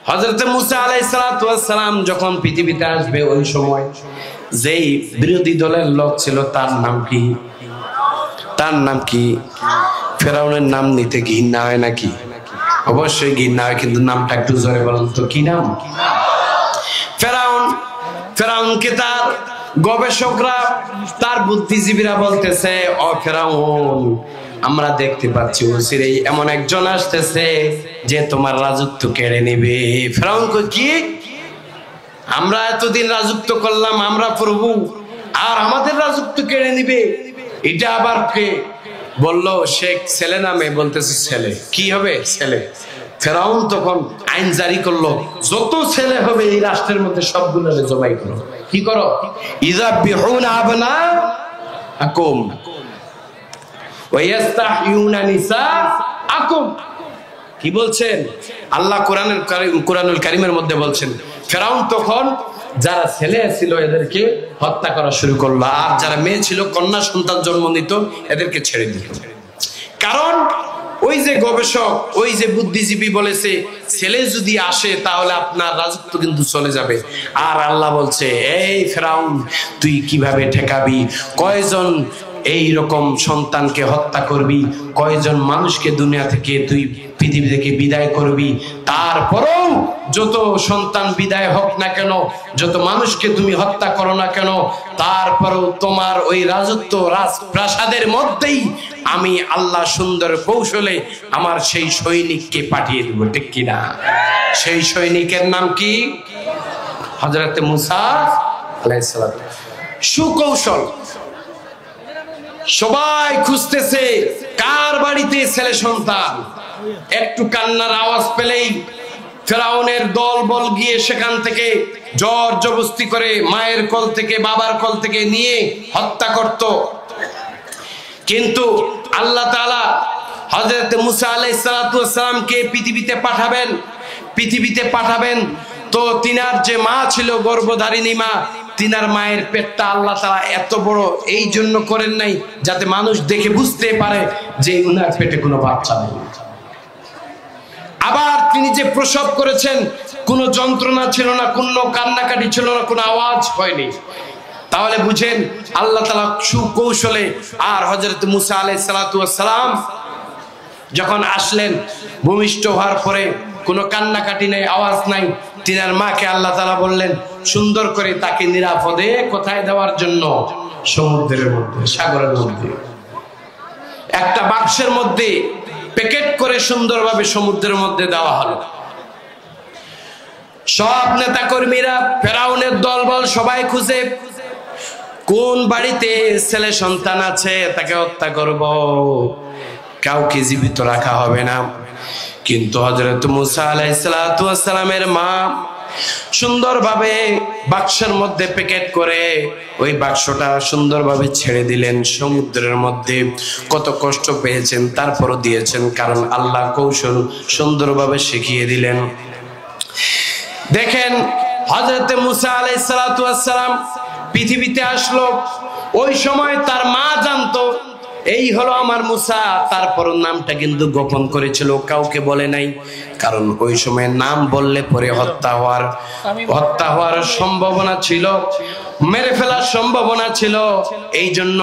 হযরতে মুসা আলাইহিস সালাতু ওয়াস সালাম যখন পৃথিবীতে আসবে, ওই সময় যেই বিরোধী দলের লোক ছিল তার নাম কি? তার নাম কি? ফেরাউনের নাম নিতে ঘৃণা হয় নাকি? অবশ্যই ঘৃণা হয়, কিন্তু নামটা একটু জোরে বলুন তো, কি নাম? ফেরাউন। ফেরাউনকে তার গবেষকরা, তার বুদ্ধিজীবীরা বলতেছে, ও ফেরাউন, আমরা দেখতে পাচ্ছি অচিরেই এমন একজন আসতেছে যে তোমার রাজত্ব কেড়ে নেবে। ফেরাউন কই, কি? আমরা এতদিন রাজত্ব করলাম, আমরা প্রভু, আর আমাদের রাজত্ব কেড়ে নিবে? এটা আবার কে? বললো শেখ ছেলে নামে, বলতেছে ছেলে। কি হবে? ছেলে। ফেরাউন তখন আইন জারি করলো, যত ছেলে হবে এই রাষ্ট্রের মধ্যে সবগুলো জবাই করো। কি করো? ইযাবিহুনা আবনাআকুম ওয়া ইস্তাহয়ুনা নিসাআকুম। কি বলছেন আল্লাহ কোরআনুল কারীমের মধ্যে বলছেন, ফেরাউন তখন যারা ছেলে ছিল এদেরকে হত্যা করা শুরু করলো, আর যারা মেয়ে ছিল, কন্যা সন্তান জন্ম নিত, এদেরকে ছেড়ে দিল। কারণ ওই যে গবেষক, ওই যে বুদ্ধিজীবী বলেছে ছেলে যদি আসে তাহলে আপনার রাজত্ব কিন্তু চলে যাবে। আর আল্লাহ বলছে, এই ফেরাউন, তুই কিভাবে ঠেকাবি? কয়জন এই রকম সন্তানকে হত্যা করবি? কয়জন মানুষকে দুনিয়া থেকে তুই পৃথিবী থেকে বিদায় করবি? তারপরেও যত সন্তান বিদায় হোক না কেন, যত মানুষকে তুমি হত্যা করো না কেন, তারপরেও তোমার ওই রাজত্ব রাজপ্রাসাদের মধ্যেই আমি আল্লাহ সুন্দর কৌশলে আমার সেই সৈনিককে পাঠিয়ে দিব, ঠিক কিনা? সেই সৈনিকের নাম কি? হযরতে মুসা আলাইহিস সালাম। সুকৌশল। সবাই খুঁজতেছে কার বাড়িতে ছেলে সন্তান। একটু কান্নার আওয়াজ পেলেই ফেরাউনের দল বল গিয়ে সেখান থেকে জোর জবরদস্তি করে মায়ের কোল থেকে, বাবার কোল থেকে নিয়ে হত্যা করত। কিন্তু আল্লাহ তাআলা হযরত মুসা আলাইহিস সালাতু ওয়াস সালামকে পৃথিবীতে পাঠাবেন, তো তিনার যে মা ছিল গর্ভধারিণী মা, তিনার মায়ের পেটটা আল্লাহ তাআলা এত বড় এই জন্য করেন নাই যাতে মানুষ দেখে বুঝতে পারে যে উনার পেটে কোনো বাচ্চা নেই। আবার তিনি যে প্রসব করেছেন কোনো যন্ত্রণা ছিল না, কোনো কান্নাকাটি ছিল না, কোনো আওয়াজ হয়নি। তাহলে বুঝেন আল্লাহ তাআলা সুকৌশলে। আর হযরত মুসা আলাইহিস সালাতু ওয়াস সালাম যখন আসলেন ভূমিষ্ঠ হওয়ার পরে কোনো কান্নাকাটি নাই, আওয়াজ নাই, তিনার মাকে আল্লাহ তাআলা বললেন সুন্দর করে তাকে নিরাপদে কোথায় দেওয়ার জন্য? সমুদ্রের মধ্যে, সাগরের মধ্যে একটা বাক্সের মধ্যে প্যাকেট করে সুন্দরভাবে সমুদ্রের মধ্যে দেওয়া হলো। সব নেতা কর্মীরা, ফেরাউনের দলবল সবাই খুঁজে কোন বাড়িতে ছেলে সন্তান আছে তাকে হত্যা করব, কাউকে জীবিত রাখা হবে না। কিন্তু হযরত মুসা আলাইহিস সালাতু ওয়াস সালামের মা সুন্দরভাবে বাক্সের মধ্যে প্যাকেট করে ওই বাক্সটা সুন্দরভাবে ছেড়ে দিলেন সমুদ্রের মধ্যে। কত কষ্ট পেয়েছেন তারপরও দিয়েছেন, কারণ আল্লাহ কৌশল সুন্দরভাবে শিখিয়ে দিলেন। দেখেন হযরত মুসা আলাইহিস সালাতু ওয়াস সালাম পৃথিবীতে আসলো, ওই সময় তার মা জানতো এই হলো আমার মুসা, তারপর নামটা কিন্তু গোপন করেছিল, কাউকে বলে নাই। কারণ ওই সময় নাম বললে পরে হত্যা হওয়ার সম্ভাবনা ছিল, মেরে ফেলার সম্ভাবনা ছিল, এই জন্য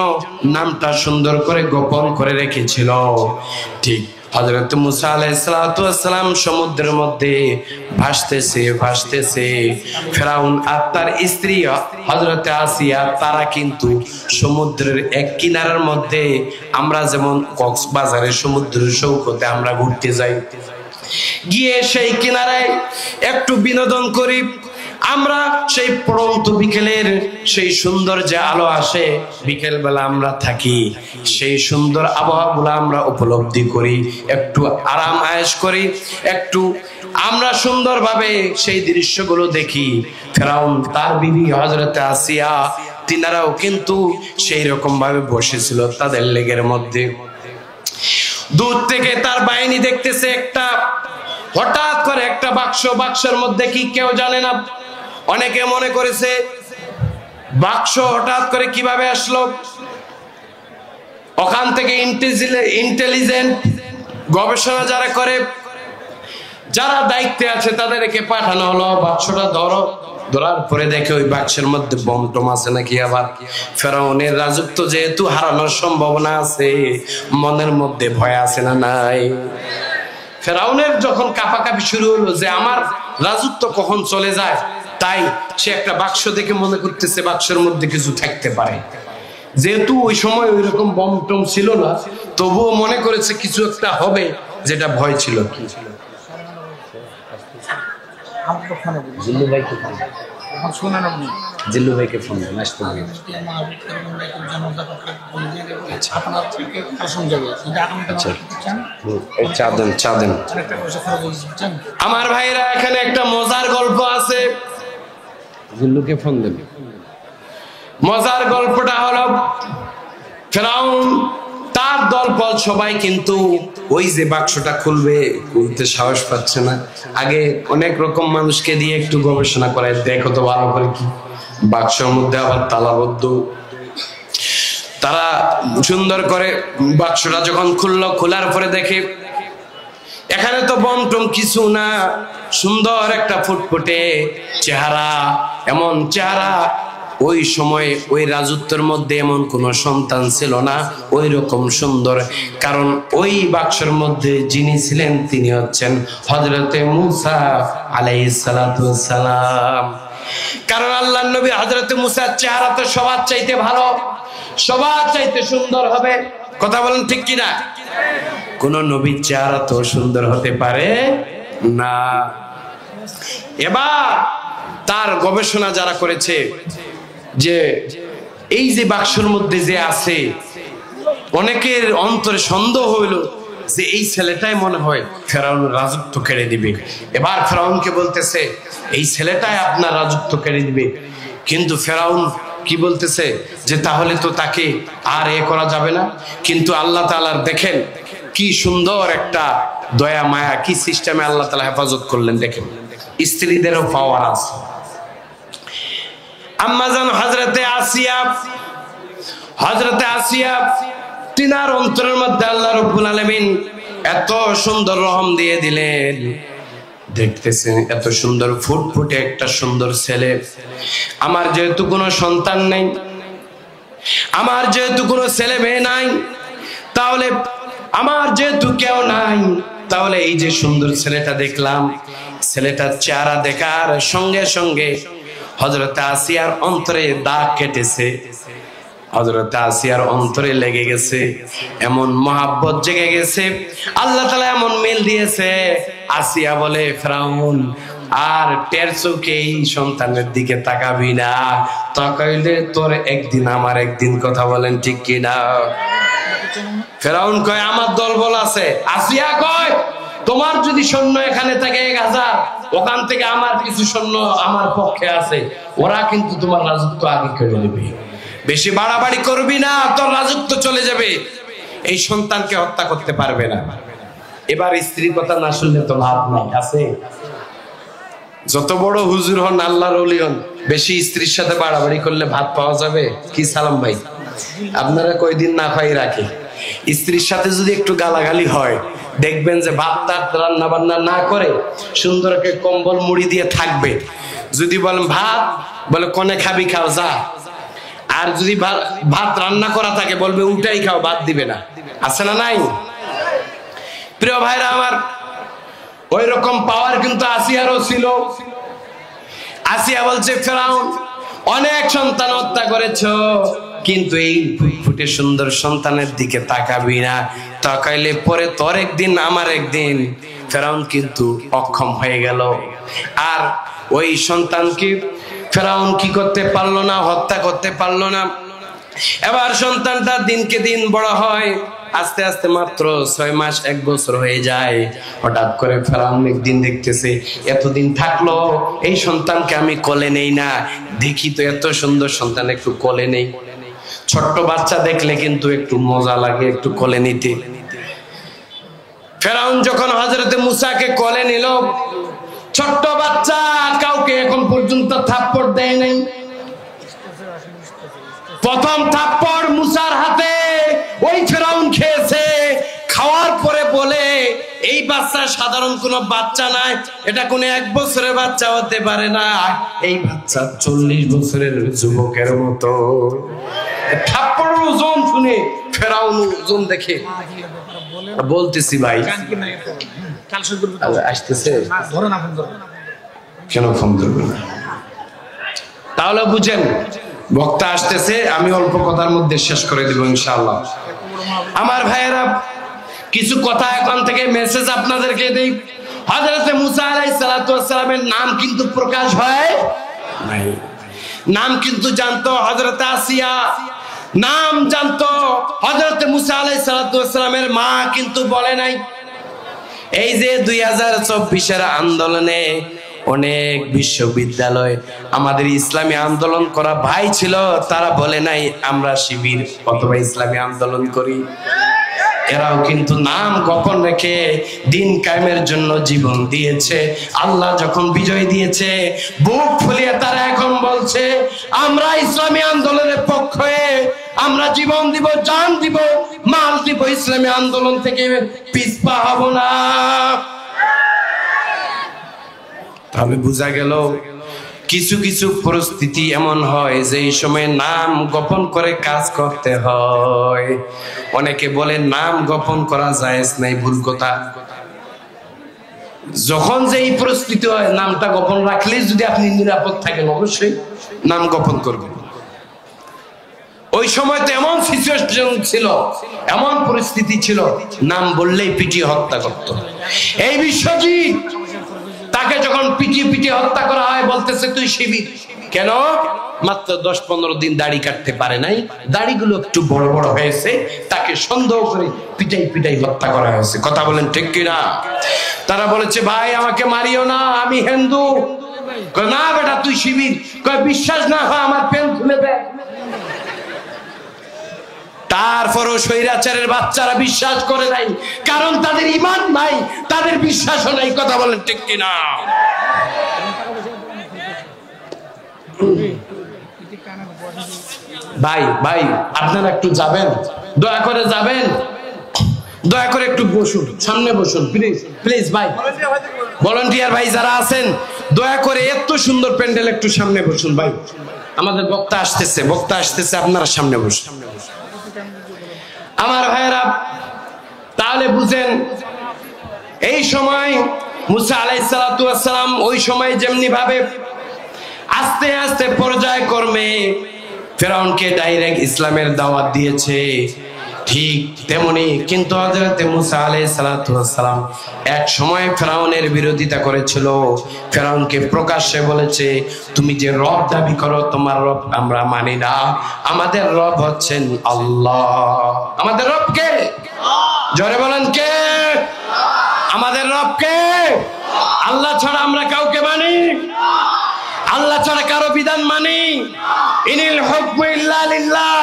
নামটা সুন্দর করে গোপন করে রেখেছিল। ঠিক হযরত মুসা আলাইহিস সালাতু ওয়াস সালাম সমুদ্রের মধ্যে ভাসতেছে ফেরাউন আর তার স্ত্রী হযরত আসিয়া তারা কিন্তু সমুদ্রের এক কিনারার মধ্যে, আমরা যেমন কক্সবাজারের সমুদ্রের সৈকতে আমরা ঘুরতে যাই, গিয়ে সেই কিনারায় একটু বিনোদন করি, আমরা সেই পড়ন্ত বিকেলের সেই সুন্দর যে আলো আসে বিকেল বেলা আমরা থাকি, সেই সুন্দর আবহাওয়াগুলো আমরা উপলব্ধি করি, একটু আরাম আয়েশ করি, একটু আমরা সুন্দরভাবে সেই দৃশ্যগুলো দেখি। ফেরাউন তার বিবি হযরত আসিয়া তিনারাও কিন্তু সেই রকম ভাবে বসেছিল তাদের লেগের মধ্যে। দূর থেকে তার বাহিনী দেখতেছে একটা, হঠাৎ করে একটা বাক্সের মধ্যে কি কেউ জানে না। অনেকে মনে করেছে বাক্স হঠাৎ করে কিভাবে আসলো, ওখান থেকে ইন্টেলিজেন্ট গবেষণা যারা করে, যারা দায়িত্বে আছে তাদেরকে পাঠানো হলো, বাক্সটা ধরার পরে দেখে ওই বাক্সের মধ্যে বম টম আছে নাকি। আবার ফেরাউনের রাজত্ব যেহেতু হারানোর সম্ভাবনা আছে, মনের মধ্যে ভয় আছে না নাই? ফেরাউনের যখন কাঁপাকাঁপি শুরু হলো যে আমার রাজত্ব কখন চলে যায়, তাই সে একটা বাক্স দেখে মনে করতেছে বাক্সের মধ্যে কিছু থাকতে পারে। যেহেতু ওই সময় ওই রকম বম টম ছিল না, তবুও মনে করেছে কিছু একটা হবে, যেটা ভয় ছিল। কি জিল্লু ভাইকে ফোন দেন, আসতে হবে। চা দেন। আমার ভাইরা এখানে একটা মজার গল্প আছে, জিল্লুকে ফোন দেন। মজার গল্পটা হলো ফেরাউন তার দলবল সবাই কিন্তু ওই যে বাক্সটা খুলতে সাহস পাচ্ছে না। আগে অনেক রকম মানুষকে দিয়ে একটু গবেষণা করায়, দেখো তো ভালো করে কি বাক্সের মধ্যে আবার তালাবদ্ধ। তারা সুন্দর করে বাক্সটা যখন খোলার পরে দেখে এখানে তো বম টম কিছু না, সুন্দর একটা ফুটফুটে চেহারা, এমন চেহারা ওই সময় ওই রাজত্বের মধ্যে এমন কোন সন্তান ছিল না ওই রকম সুন্দর। কারণ ওই বাক্সের মধ্যে যিনি ছিলেন তিনি হচ্ছেন হযরতে মুসা আলাইহিস সালাতু ওয়াস সালাম। কারণ আল্লাহর নবী হযরতে মুসার চেহারা তো সবার চাইতে ভালো, সবার চাইতে সুন্দর হবে। কথা বলেন ঠিক কিনা? কোন নবীর চেহারা তো সুন্দর হতে পারে না। এবার তার গবেষণা যারা করেছে যে এই যে বাক্সের মধ্যে যে আছে, অনেকের অন্তরে সন্দেহ হইল যে এই ছেলেটাই মনে হয় ফেরাউন রাজত্ব কেড়ে দিবে। এবার ফেরাউনকে বলতেছে এই ছেলেটাই আপনার রাজত্ব কেড়ে দিবে। কিন্তু ফেরাউন কি বলতেছে যে তাহলে তো তাকে আর করা যাবে না। কিন্তু আল্লাহ তাআলার দেখেন কি সুন্দর একটা দয়া মায়া, কি সিস্টেমে আল্লাহ তাআলা হেফাজত করলেন। দেখেন স্ত্রীদেরও পাওয়ার আছে। আম্মাজান হযরতে আসিয়া তিনার অন্তরের মধ্যে আল্লাহ রাব্বুল আলামিন এত সুন্দর রহম দিয়ে দিলেন। দেখতেছেন এত সুন্দর ফুটফুটে একটা সুন্দর ছেলে, আমার যেহেতু কোনো সন্তান নেই, আমার যেহেতু কোনো ছেলে মেয়ে নাই, তাহলে আমার যেহেতু কেউ নাই, তাহলে এই যে সুন্দর ছেলেটা দেখলাম, ছেলেটার চেহারা দেখার সঙ্গে সঙ্গে হযরত আসিয়ার অন্তরে দাগ কেটেছে, হযরত আসিয়ার অন্তরে লেগে গেছে, এমন মহাব্বত জেগে গেছে, আল্লাহ তাআলা এমন মিল দিয়েছে। আসিয়া বলে, ফেরাউন আর টের চোখে এই সন্তানের দিকে তাকাবি না, তাকাইলে তোর একদিন আমার একদিন, কথা বলেন ঠিক কিনা? ফেরাউন কয় আমার দলবল আছে, আসিয়া কয় তোমার যদি সৈন্য এখানে থাকে 1000, ওখান থেকে আমার কিছু সৈন্য আমার পক্ষে আছে, ওরা কিন্তু তোমার রাজত্ব আগে কেড়ে নেবে, বেশি বাড়াবাড়ি করবি না, তোর রাজত্ব চলে যাবে, এই সন্তানকে হত্যা করতে পারবে না। এবার স্ত্রীর কথা না শুনলে তো লাভ নাই, আছে? যত বড় হুজুর হন, আল্লাহর ওলি হন, বেশি স্ত্রীর সাথে বাড়াবাড়ি করলে ভাত পাওয়া যাবে কি? সালাম ভাই, আপনারা কয়দিন না খাই রাখে, স্ত্রীর সাথে যদি একটু গালাগালি হয়, দেখবেন যে ভাত রান্না বান্না না করে সুন্দর একটা কম্বল মুড়ি দিয়ে থাকবে। যদি বলেন ভাত, বলে কোনে খাবি খাও যা, আর যদি ভাত রান্না করা থাকে বলবে উঠাই খাও, ভাত দিবে না, আছে না নাই? প্রিয় ভাইরা আমার, ওই রকম পাওয়ার কিন্তু আসিয়ারও ছিল। আসিয়া বলছে, ফেরাউন অনেক সন্তান হত্যা করেছো, কিন্তু এই ফুটফুটে সুন্দর সন্তানের দিকে তাকাবি না, তাকাইলে পরে তোর একদিন আমার একদিন। ফেরাউন কিন্তু অক্ষম হয়ে গেল, আর ওই সন্তানকে ফেরাউন কি করতে পারলো না, হত্যা করতে পারলো না। এবার সন্তানটা দিনকে দিন বড় হয়, আস্তে আস্তে মাত্র 6 মাস 1 বছর হয়ে যায়। হঠাৎ করে ফেরাউন একদিন দেখতেছে এতদিন থাকলো এই সন্তানকে আমি কোলে নেই না, দেখি তো এত সুন্দর সন্তান, একটু কোলে নেই। ছোট্ট বাচ্চা দেখলে কিন্তু একটু মজা লাগে একটু কোলে নিতে। ফেরাউন যখন হযরতে মুসাকে কোলে নিল, ছোট্ট বাচ্চা কাউকে এখন পর্যন্ত থাপ্পড় দেয় নাই। প্রথম থাপ্পড় মুসার হাতে ওই ফেরাউন খেয়েছে। খাওয়ার পরে বলে, এই বাচ্চা সাধারণ কোনো বাচ্চা নাই, এটা কোনো 1 বছরের বাচ্চা হতে পারে না, এই বাচ্চা 40 বছরের যুবকের মতো। থাপ্পড়ের ওজন শুনে ফেরাউন ওজন দেখে বলতেছি ভাই আসতেছে, কেন ফোন করবে না? তাহলে বুঝেন বক্তা আসতেছে, আমি অল্প কথার মধ্যে শেষ করে দেব ইনশাআল্লাহ। আমার ভাইয়েরা, কিছু কথা এখন থেকে মেসেজ আপনাদেরকে দেই। হযরতে মুসা আলাইহিস সালাতু ওয়াস সালামের নাম কিন্তু প্রকাশ হয় নাই, নাম কিন্তু জানতো হযরতে আসিয়া, নাম জানতো হযরতে মুসা আলাইহিস সালাতু ওয়াস সালামের মা, কিন্তু বলে নাই। এই যে 2024 আন্দোলনে অনেক বিশ্ববিদ্যালয়, আমাদের ইসলামী আন্দোলন করা ভাই ছিল, তারা বলে নাই আমরা শিবির অথবা ইসলামী আন্দোলন করি। এরাও কিন্তু নাম গোপন রেখে দিন কায়েমের জন্য জীবন দিয়েছে। আল্লাহ যখন বিজয় দিয়েছে, বুক ফুলিয়ে তারা এখন বলছে আমরা ইসলামী আন্দোলনের পক্ষে, আমরা জীবন দিব, জান দিব, মাল দিব, ইসলামী আন্দোলন থেকে পিছপা হব না। তাহলে বোঝা গেল কিছু কিছু পরিস্থিতি এমন হয় যে এই সময় নাম গোপন করে কাজ করতে হয়। অনেকে বলে নাম গোপন করা জায়েজ নাই, ভুল কথা। যখন যে এই পরিস্থিতি হয়, নামটা গোপন রাখলে যদি আপনি নিরাপদ থাকেন, অবশ্যই নাম গোপন করবেন। ওই সময় তো এমন সিচুয়েশন ছিল, এমন পরিস্থিতি ছিল, নাম বললেই পিটিয়ে হত্যা করত। এই বিশ্বজিৎ, তাকে যখন পিটিয়ে পিটিয়ে হত্যা করা হয়, বলতেছে তুই শিবির কেন? মাত্র 10-15 দিন দাড়ি কাটতে পারে নাই, দাড়িগুলো একটু বড় বড় হয়েছে, তাকে সন্দেহ করে পিটাই পিটাই হত্যা করা হয়েছে। কথা বলেন ঠিক কিনা? তারা বলেছে ভাই আমাকে মারিও না, আমি হিন্দু। না বেটা তুই শিবির। বিশ্বাস না হয় আমার পেন খুলে দেয়। তারপরও স্বৈরাচারের বাচ্চারা বিশ্বাস করে নাই, কারণ তাদের ঈমান নাই, তাদের বিশ্বাসও নাই। কথা বলেন ঠিক কিনা? ভাই ভাই আপনারা একটু যাবেন, দয়া করে যাবেন, দয়া করে একটু বসুন, সামনে বসুন প্লিজ প্লিজ। ভাই ভলান্টিয়ার ভাই যারা আছেন দয়া করে এত সুন্দর প্যান্ডেল একটু সামনে বসুন। ভাই আমাদের বক্তা আসতেছে, বক্তা আসতেছে, আপনারা সামনে বসুন। আমার ভাইরা তাহলে বুঝেন, এই সময় মুসা আলাইহিস সালাতু ওয়াস সালাম ওই সময় যেমনি ভাবে আস্তে আস্তে পর্যায়ক্রমে ফেরাউনকে ডাইরেক্ট ইসলামের দাওয়াত দিয়েছে, ঠিক তেমনি কিন্তু হযরত মুসা আলাইহিস সালাতু ওয়াস সালাম এক সময় ফেরাউনের বিরোধিতা করেছিল। ফেরাউনকে প্রকাশ্যে বলেছে, তুমি যে রব দাবি করো তোমার রব আমরা মানি না, আমাদের রব হচ্ছেন আল্লাহ। আমাদের রব কে? জোরে বলেন কে? আমাদের রব কে? আল্লাহ ছাড়া আমরা কাউকে মানি? আল্লাহ ছাড়া কারো বিধান মানি? ইনিল হুকমু ইল্লা লিল্লাহ।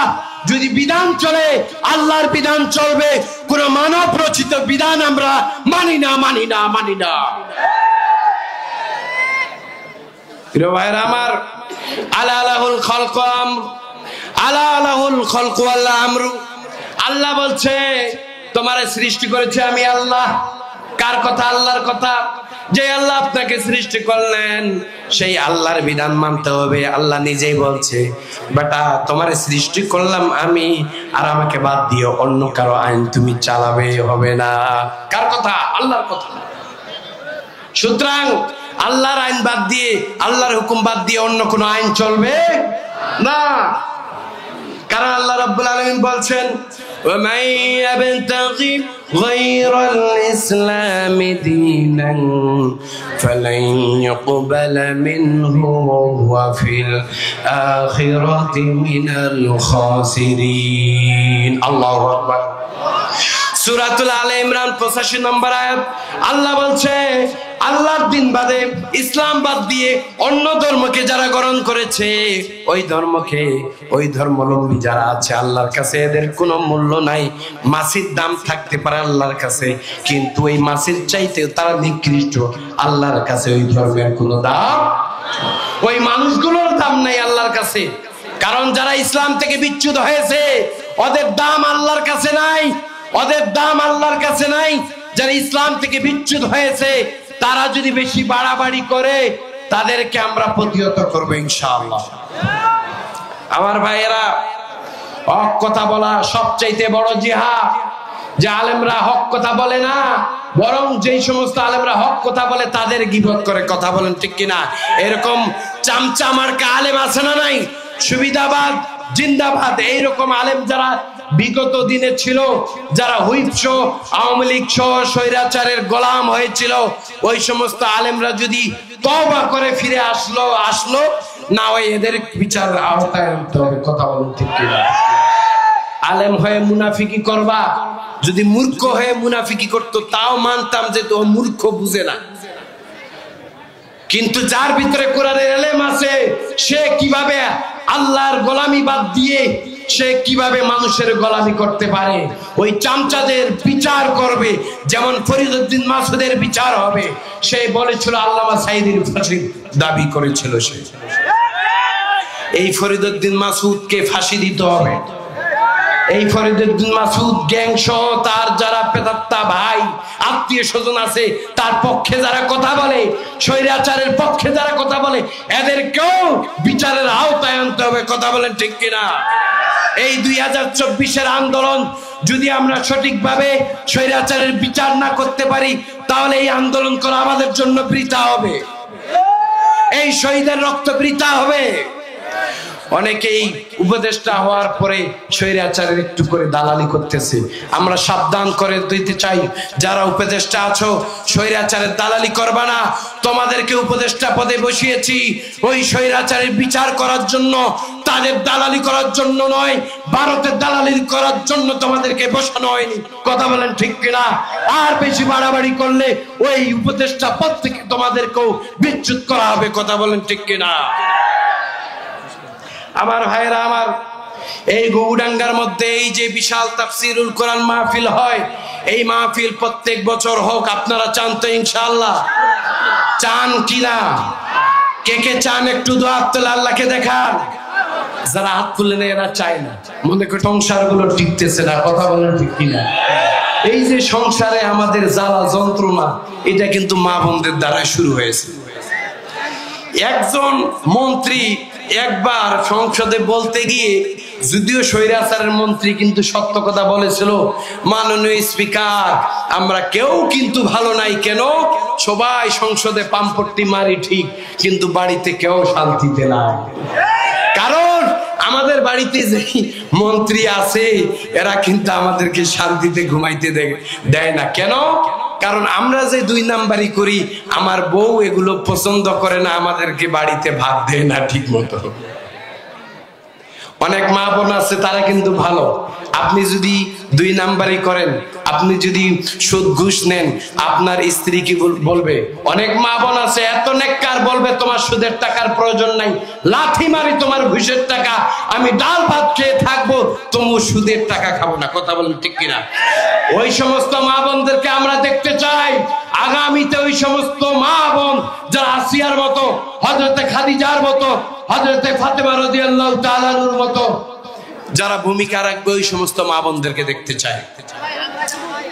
যদি বিধান চলে আল্লাহর বিধান চলবে, কোন মানব রচিত বিধান আমরা মানি না, মানি না, মানি না। প্রিয় ভাইরা আমার, আলা লাহুল খালকু আমর, আলা লাহুল খালকু ওয়াল আমরু। আল্লাহ বলছে তোমারে সৃষ্টি করেছে আমি আল্লাহ। কার কথা? আল্লাহর কথা। যে আল্লাহ আপনাকে সৃষ্টি করলেন সেই আল্লাহর বিধান মানতে হবে। আল্লাহ নিজেই বলছে, বেটা তোমারে সৃষ্টি করলাম আমি, আর আমাকে বাদ দিও অন্য কারো আইন তুমি চালাবে হবে না। কার কথা? আল্লাহর কথা। সুতরাং আল্লাহর আইন বাদ দিয়ে, আল্লাহর হুকুম বাদ দিয়ে অন্য কোন আইন চলবে না। কারণ আল্লাহ রাব্বুল আলামিন বলছেন, وَمَن يَبْتَغِي غَيْرَ الْإِسْلَامِ دِينًا فَلَن يُقْبَلَ مِنْهُ وَهُوَ فِي الْآخِرَةِ مِنَ الْخَاسِرِينَ। আল্লাহু আকবার। সূরাতুল আলে ইমরান 85 নম্বর আয়াত। আল্লাহ বলছে, আল্লাহর দিন বাদে, ইসলাম বাদ দিয়ে অন্য ধর্মকে যারা গ্রহণ করেছে, ওই ধর্মকে, ওই ধর্মাবলম্বী যারা আছে আল্লাহর কাছে এদের কোনো মূল্য নাই। মাছির দাম থাকতে পারে আল্লাহর কাছে, কিন্তু ওই মাছির চাইতে তারা নিকৃষ্ট। আল্লাহর কাছে ওই ধর্মের কোনো দাম, ওই মানুষগুলোর দাম নাই আল্লাহর কাছে। কারণ যারা ইসলাম থেকে বিচ্যুত হয়েছে ওদের দাম আল্লাহর কাছে নাই, ওদের দাম আল্লাহর কাছে নাই। যারা ইসলাম থেকে বিচ্যুত হয়েছে তারা যদি বেশি বাড়াবাড়ি করে তাদেরকে আমরা প্রতিহত করবো ইনশাআল্লাহ। আমার ভাইয়েরা, হক কথা বলা সবচাইতে বড় জিহাদ। যে আলেমরা হক কথা বলে না, বরং যেই সমস্ত আলেমরা হক কথা বলে তাদের গীবত করে, কথা বলেন ঠিক কিনা? এরকম চামচা মার্কা আলেম আছে না নাই? সুবিধাবাদ জিন্দাবাদ, এইরকম আলেম যারা বিগত দিনে ছিল, যারা হুইপ শো, আওয়ামী লীগ সহ স্বৈরাচারের গোলাম হয়েছিল, ওই সমস্ত আলেমরা যদি তওবা করে ফিরে আসলো না হয় এদের বিচার আওতায় আনতে হবে। কথা বলুন ঠিক কিনা? আলেম হয়ে মুনাফিকি করবা, যদি মূর্খ হয়ে মুনাফিকি করতো তাও মানতাম যে তো মূর্খ, বুঝে না। কিন্তু যার ভিতরে কোরআনের ইলম আছে সে কিভাবে আল্লাহর গোলামি বাদ দিয়ে সে কিভাবে মানুষের গোলামি করতে পারে, ওই চামচাদের বিচার করবে। যেমন ফরিদউদ্দিন মাসুদের বিচার হবে। সে বলেছিল আল্লামা সাঈদীর ফাঁসি দাবি করেছিল সে। এই ফরিদউদ্দিন মাসুদকে ফাঁসি দিতে হবে। এই ফরিদউদ্দিন মাসুদ গ্যাং সহ তার যারা পেতাত্তা ভাই আত্মীয় স্বজন আছে তার পক্ষে যারা কথা বলে, স্বৈরাচারের পক্ষে যারা কথা বলে, এদেরকেও বিচারের আওতায় আনতে হবে। কথা বলেন ঠিক কিনা? এই 2024-এর আন্দোলন যদি আমরা সঠিকভাবে স্বৈরাচারের বিচার না করতে পারি তাহলে এই আন্দোলন করা আমাদের জন্য বৃথা হবে, এই শহীদের রক্ত বৃথা হবে। অনেকেই উপদেষ্টা হওয়ার পরে স্বৈরাচারের একটু করে দালালি করতেছে। আমরা সাবধান করে দিতে চাই, যারা উপদেষ্টা আছো স্বৈরাচারের দালালি করবা না। তোমাদেরকে উপদেষ্টা পদে বসিয়েছি ওই স্বৈরাচারের বিচার করার জন্য, তাদের দালালি করার জন্য নয়। ভারতের দালালি করার জন্য তোমাদেরকে বসানো হয়নি। কথা বলেন ঠিক কিনা? আর বেশি বাড়াবাড়ি করলে ওই উপদেষ্টা পদ থেকে তোমাদেরকেও বিচ্যুত করা হবে। কথা বলেন ঠিক কিনা? আমার ভাইরা আমার, এই গৌডাঙ্গার মধ্যে এই যে বিশাল তাফসিরুল কোরআন মাহফিল হয়, এই মাহফিল প্রত্যেক বছর হোক। আপনারা চান তো ইনশাআল্লাহ? চান কিনা? কে কে চান একটু দোয়া তুলে আল্লাহকে দেখান। যারা হাত তুলে নেয় এরা চায় না, মনে করে সংসারগুলো টিকতেছে না। কথা বলেন ঠিক কিনা? এই যে সংসারে আমাদের জ্বালা যন্ত্রণা, এটা কিন্তু মা বোনদের দ্বারা শুরু হয়েছে। একজন মন্ত্রী একবার সংসদে বলতে গিয়ে, যদিও স্বৈরাচারের মন্ত্রী কিন্তু সত্য কথা বলেছিল, মাননীয় স্পিকার আমরা কেউ কিন্তু ভালো নাই, কেন সবাই সংসদে পাম্পট্টি মারি ঠিক, কিন্তু বাড়িতে কেউ শান্তিতে নাই। কারণ আমাদের বাড়িতে যে মন্ত্রী আছে এরা কিন্তু আমাদেরকে শান্তিতে ঘুমাইতে দেয় না। কেন? কারণ আমরা যে 2 নাম্বারি করি, আমার বউ এগুলো পছন্দ করে না, আমাদেরকে বাড়িতে ভাত দেয় না ঠিক মতো। অনেক মা বোন আছে তারা কিন্তু ভালো, আপনি যদি 2 নাম্বারি করেন, আপনি যদি সুদ ঘুষ নেন, আপনার স্ত্রী কি বলবে? অনেক মা বোন আছে এত নেককার, বলবে তোমার সুদের টাকার প্রয়োজন নাই, লাথি মারি তোমার ঘুষের টাকা, আমি ডাল ভাত খেয়ে থাকবো, তুমি সুদের টাকা খাবো না। কথা বলেন ঠিক কিনা? ওই সমস্ত মা বোনদেরকে আমরা দেখতে চাই আগামীতে, ওই সমস্ত মা বোন যারা আসিয়ার মতো, হযরতে খাদিজার মতো, হযরতে ফাতেমা রাদিয়াল্লাহু তাআলা আনহার মতো যারা ভূমিকা রাখবে, ওই সমস্ত মা বোনদেরকে দেখতে চায়।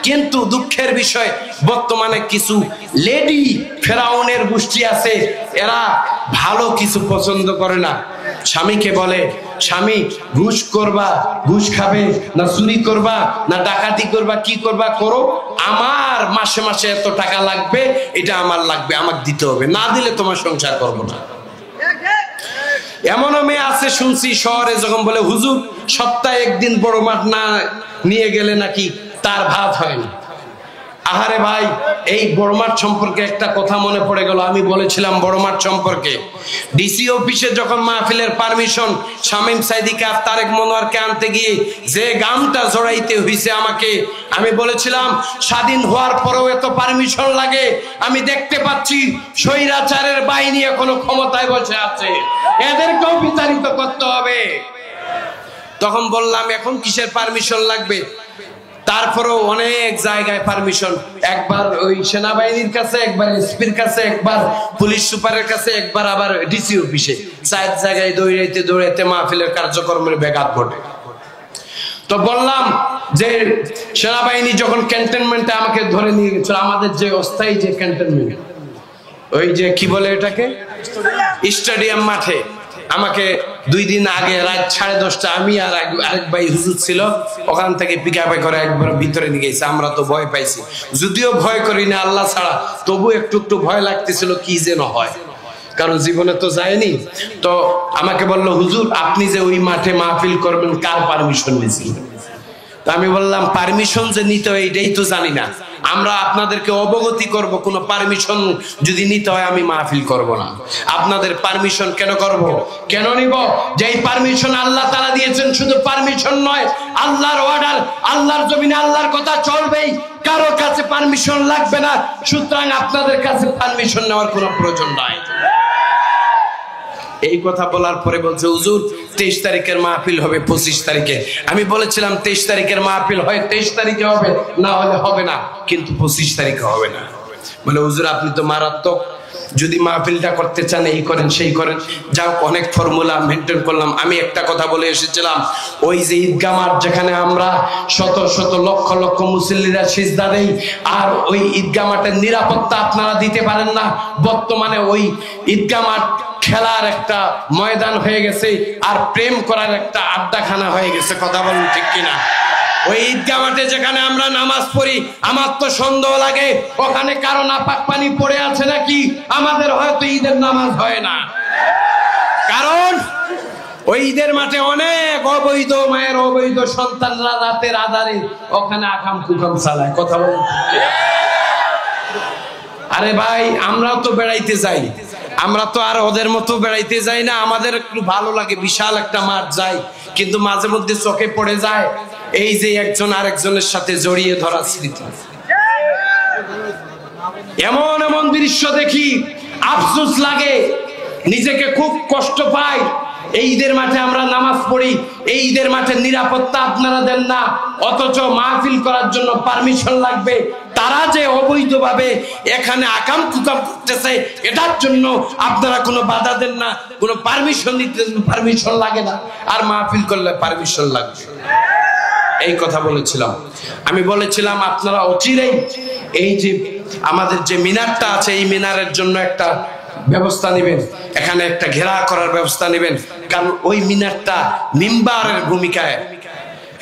কিন্তু দুঃখের বিষয়, বর্তমানে কিছু লেডি ফেরাউনের গোষ্ঠী আছে, এরা ভালো কিছু পছন্দ করে না। স্বামীকে বলে, স্বামী ঘুষ করবা, ঘুষ খাবে না, চুরি করবা না, ডাকাতি করবা, কি করবা করো, আমার মাসে মাসে এত টাকা লাগবে, এটা আমার লাগবে, আমাকে দিতে হবে, না দিলে তোমার সংসার করবো না। এমনও মেয়ে আছে শুনছি শহরে, যখন বলে হুজুর সপ্তাহে 1 দিন বড় মাঠ না নিয়ে গেলে নাকি তার ভাত হয় না। আহারে ভাই, এই বড় মাঠ সম্পর্কে একটা কথা মনে পড়ে গেল। আমি বলেছিলাম বড় মাঠ সম্পর্কে, ডিসি অফিসে যখন মাহফিলের পারমিশন শামীম সাইদিকে আর তারেক মনোয়ারকে আনতে গিয়ে যে গামটা জড়াইতে হইছে আমাকে, আমি বলেছিলাম স্বাধীন হওয়ার পরেও এত পারমিশন লাগে, আমি দেখতে পাচ্ছি স্বৈরাচারের বাহিনী এখনো ক্ষমতায় বসে আছে, এদেরকেও বিতাড়িত করতে হবে। তখন বললাম এখন কিসের পারমিশন লাগবে? তারপরেও অনেক জায়গায় পারমিশন, একবার ওই সেনাবাহিনীর কাছে, একবার এসপির কাছে, একবার পুলিশ সুপারের কাছে, একবার আবার ডিসি অফিসে, 4 জায়গায় দৌড়াইতে দৌড়াইতে মাহফিলের কার্যক্রমের ব্যাঘাত ঘটে। তো বললাম যে সেনাবাহিনী যখন ক্যান্টনমেন্টে আমাকে ধরে নিয়ে গেছিল, আমাদের যে অস্থায়ী যে ক্যান্টনমেন্ট, ওই যে কি বলে এটাকে, স্টেডিয়াম মাঠে, আমাকে 2 দিন আগে রাত 10:30টা আমি আর আরেক ভাই হুজুর ছিল, ওখান থেকে পিকআপে করে একবার ভিতরে নিয়ে গেছে। আমরা তো ভয় পাইছি, যদিও ভয় করি না আল্লাহ ছাড়া, তবু একটু একটু ভয় লাগতেছিল কি যেন হয়, কারণ জীবনে তো যায়নি। তো আমাকে বলল হুজুর আপনি যে ওই মাঠে মাহফিল করবেন কার পারমিশন নিয়েছিলেন? তো আমি বললাম পারমিশন যে নিতে হয় এটাই তো জানি না, আমরা আপনাদেরকে অবগতি করব, কোনো পারমিশন যদি নিতে হয় আমি মাহফিল করব না। আপনাদের পারমিশন কেন করব, কেন নিব? যে এই পারমিশন আল্লাহ তাআলা দিয়েছেন, শুধু পারমিশন নয়, আল্লাহর অর্ডার, আল্লাহর জমিনে আল্লাহর কথা চলবেই, কারো কাছে পারমিশন লাগবে না। সুতরাং আপনাদের কাছে পারমিশন নেওয়ার কোনো প্রয়োজন নাই। এই কথা বলার পরে বলছে হুজুর 23 তারিখের মাহফিল হবে 25 তারিখে। আমি বলেছিলাম 23 তারিখের মাহফিল হয় 23 তারিখে হবে, না হলে হবে না, কিন্তু 25 তারিখে হবে না। বলে হুজুর আপনি তো মারাত্মক, যদি মাহফিলটা করতে চান এই করেন সেই করেন, যাও অনেক ফর্মুলা মেনটেন করলাম। আমি একটা কথা বলে এসেছিলাম, ওই যে ঈদগাহ মাঠ যেখানে আমরা শত শত লক্ষ লক্ষ মুসল্লিরা সিজদা দেই, আর ওই ঈদগাহ মাঠের নিরাপত্তা আপনারা দিতে পারেন না। বর্তমানে ওই ঈদগাহ মাঠ খেলার একটা ময়দান হয়ে গেছে, আর প্রেম করার একটা আড্ডাখানা হয়ে গেছে। কথা বলুন ঠিক কিনা? ওই ঈদগাহ মাঠে যেখানে আমরা নামাজ পড়ি, আমার তো সন্দেহ লাগে ওখানে কারো নাপাক পানি পড়ে আছে নাকি, আমাদের হয়তো ঈদের নামাজ হয় না। কারণ ওই ঈদের মাঠে অনেক অবৈধ মায়ের অবৈধ সন্তানরা রাতের আধারে ওখানে আকাম কুকাম চালায়। কথা বলুন। আরে ভাই আমরাও তো বেড়াইতে যাই, আমরা তো আর ওদের মতো বেড়াইতে যাই না, আমাদের একটু ভালো লাগে, বিশাল একটা মাঠ যাই, কিন্তু মাঝে মধ্যে চোখে পড়ে যায় এই যে একজন আরেকজনের সাথে জড়িয়ে ধরা স্মৃতি। এমন এমন দৃশ্য দেখি আফসোস লাগে, নিজেকে খুব কষ্ট পাই। এই ঈদের মাঠে আমরা নামাজ পড়ি, এই ঈদের মাঠে নিরাপত্তা আপনারা দেন না, অথচ মাহফিল করার জন্য পারমিশন লাগবে। তারা যে অবৈধভাবে এখানে আকাম কুকাম করতেছে, এটার জন্য আপনারা কোনো বাধা দেন না, কোনো পারমিশন দিতে, পারমিশন লাগে না, আর মাহফিল করলে পারমিশন লাগবে। এই কথা বলেছিলাম। আমি বলেছিলাম আপনারা অচিরেই এই যে আমাদের যে মিনারটা আছে, এই মিনারের জন্য একটা ব্যবস্থা নেবেন, এখানে একটা ঘেরা করার ব্যবস্থা নেবেন, কারণ ওই মিনারটা মিম্বারের ভূমিকায়,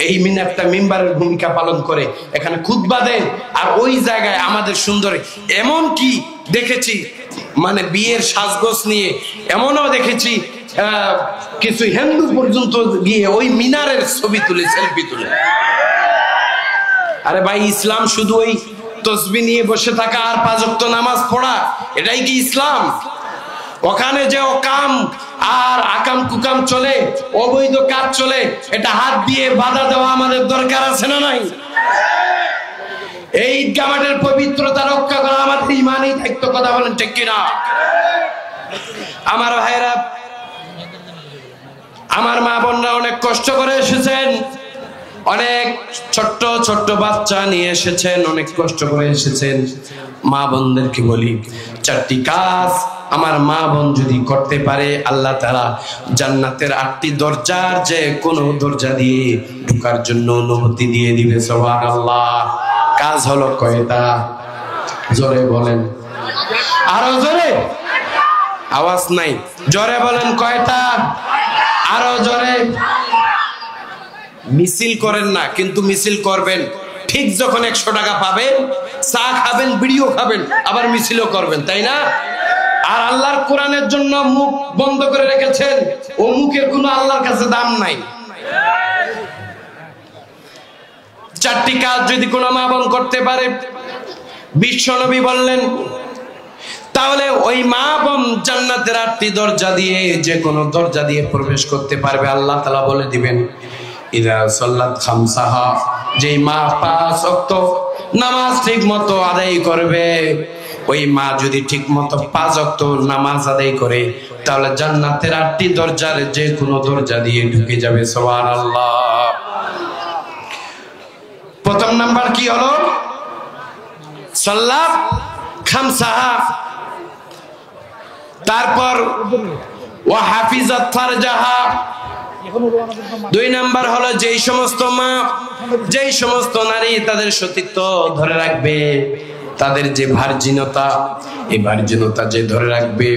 এই মিনারটা মিম্বারের ভূমিকা পালন করে, এখানে খুতবা দেন। আর ওই জায়গায় আমাদের সুন্দর, এমন কি দেখেছি মানে বিয়ের সাজগোজ নিয়ে এমনও দেখেছি কিছু হিন্দু পর্যন্ত গিয়ে ওই মিনারের ছবি তুলে, সেলফি তুলে। আরে ভাই, ইসলাম শুধু ওই তসবিহ নিয়ে বসে থাকা আর 5 ওয়াক্ত নামাজ পড়া, এটাই কি ইসলাম? ওখানে যে অকাম আর আকাম কুকাম চলে, অবৈধ কাজ চলে, এটা হাত দিয়ে বাধা দেওয়া আমাদের দরকার আছে না নাই? এই ঈদগাহ মাঠের পবিত্রতা রক্ষা করা আমাদের ঈমানি দায়িত্ব। কথা বলেন ঠিক কিনা? আমার ভাইরা, আমার মা বোনরা অনেক কষ্ট করে এসেছেন, অনেক ছোট্ট ছোট্ট বাচ্চা নিয়ে এসেছেন, অনেক কষ্ট করে এসেছেন। মা বোনদেরকে বলি, 4টি কাজ আমার মা বোন যদি করতে পারে, আল্লাহ তাআলা জান্নাতের 8টি দরজার যে কোনো দরজা দিয়ে ঢোকার জন্য অনুমতি দিয়ে দিবে। সুবহানাল্লাহ। কাজ হলো কয়টা? জোরে বলেন, আরো জোরে, আওয়াজ নাই, জোরে বলেন কয়টা? আরো জোরে। মিছিল করেন না, কিন্তু মিছিল করবেন ঠিক যখন 100 টাকা পাবেন, চা খাবেন, বিড়িও খাবেন, আবার মিছিলও করবেন, তাই না? আর আল্লাহর কোরআনের জন্য মুখ বন্ধ করে রেখেছেন, ও মুখের কোনো আল্লাহর কাছে দাম নাই। 4টি কাজ যদি কোনো মা বোন করতে পারে, বিশ্বনবী বললেন, তাহলে ওই মা বোন জান্নাতের 8টি দরজা দিয়ে যে কোনো দরজা দিয়ে প্রবেশ করতে পারবে। আল্লাহ তাআলা বলে দিবেন, ইযা সাল্লাত খামসাহা, যেই মা 5 ওয়াক্ত নামাজ ঠিক মতো আদায় করবে, ওই মা যদি ঠিক মতো 5 ওয়াক্ত নামাজ আদায় করে, তাহলে জান্নাতের 8টি দরজার যে কোনো দরজা দিয়ে ঢুকে যাবে। সুবহানাল্লাহ। প্রথম নাম্বার কি হলো? সাল্লাত খামসাহা। তারপর ওয়া হাফিজাত ফারজাহা। 2 নাম্বার হলো যেই সমস্ত মা, যেই সমস্ত নারী তাদের সতীত্ব ধরে রাখবে, তাদের যে ভার্জিনতা, এই ভার্জিনতা যে ধরে রাখবে,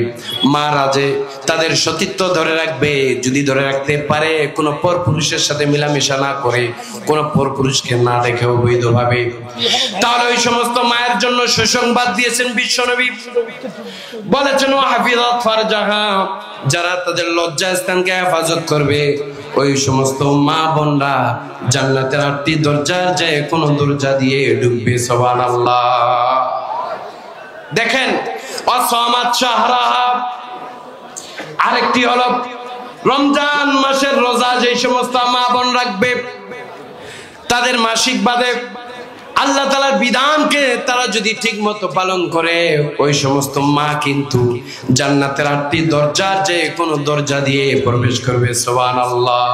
মারা যে তাদের সতীত্ব ধরে রাখবে, যদি ধরে রাখতে পারে, কোনো পর পুরুষের সাথে মিলামেশা না করে, কোনো পর পুরুষকে না দেখে অবৈধভাবে, তাহলে ওই সমস্ত মায়ের জন্য সুসংবাদ দিয়েছেন বিশ্বনবী। বলেছেন ওয়া হাফিজাত ফারজাহা, যারা তাদের লজ্জাস্থানকে হেফাজত করবে, ওই সমস্ত মা বোনরা জান্নাতের 8টি দরজার যে কোনো দরজা দিয়ে ঢুকবে। সুবহানাল্লাহ। দেখেন, ওয়াসামাত শাহরাহা, আরেকটি হলো রমজান মাসের রোজা যে সমস্ত মা বোন রাখবে, তাদের মাসিক বাদে আল্লাহ তাআলার বিধানকে তারা যদি ঠিক মতো পালন করে, ওই সমস্ত মা কিন্তু জান্নাতের 8টি দরজার যে কোনো দরজা দিয়ে প্রবেশ করবে। সুবহানাল্লাহ।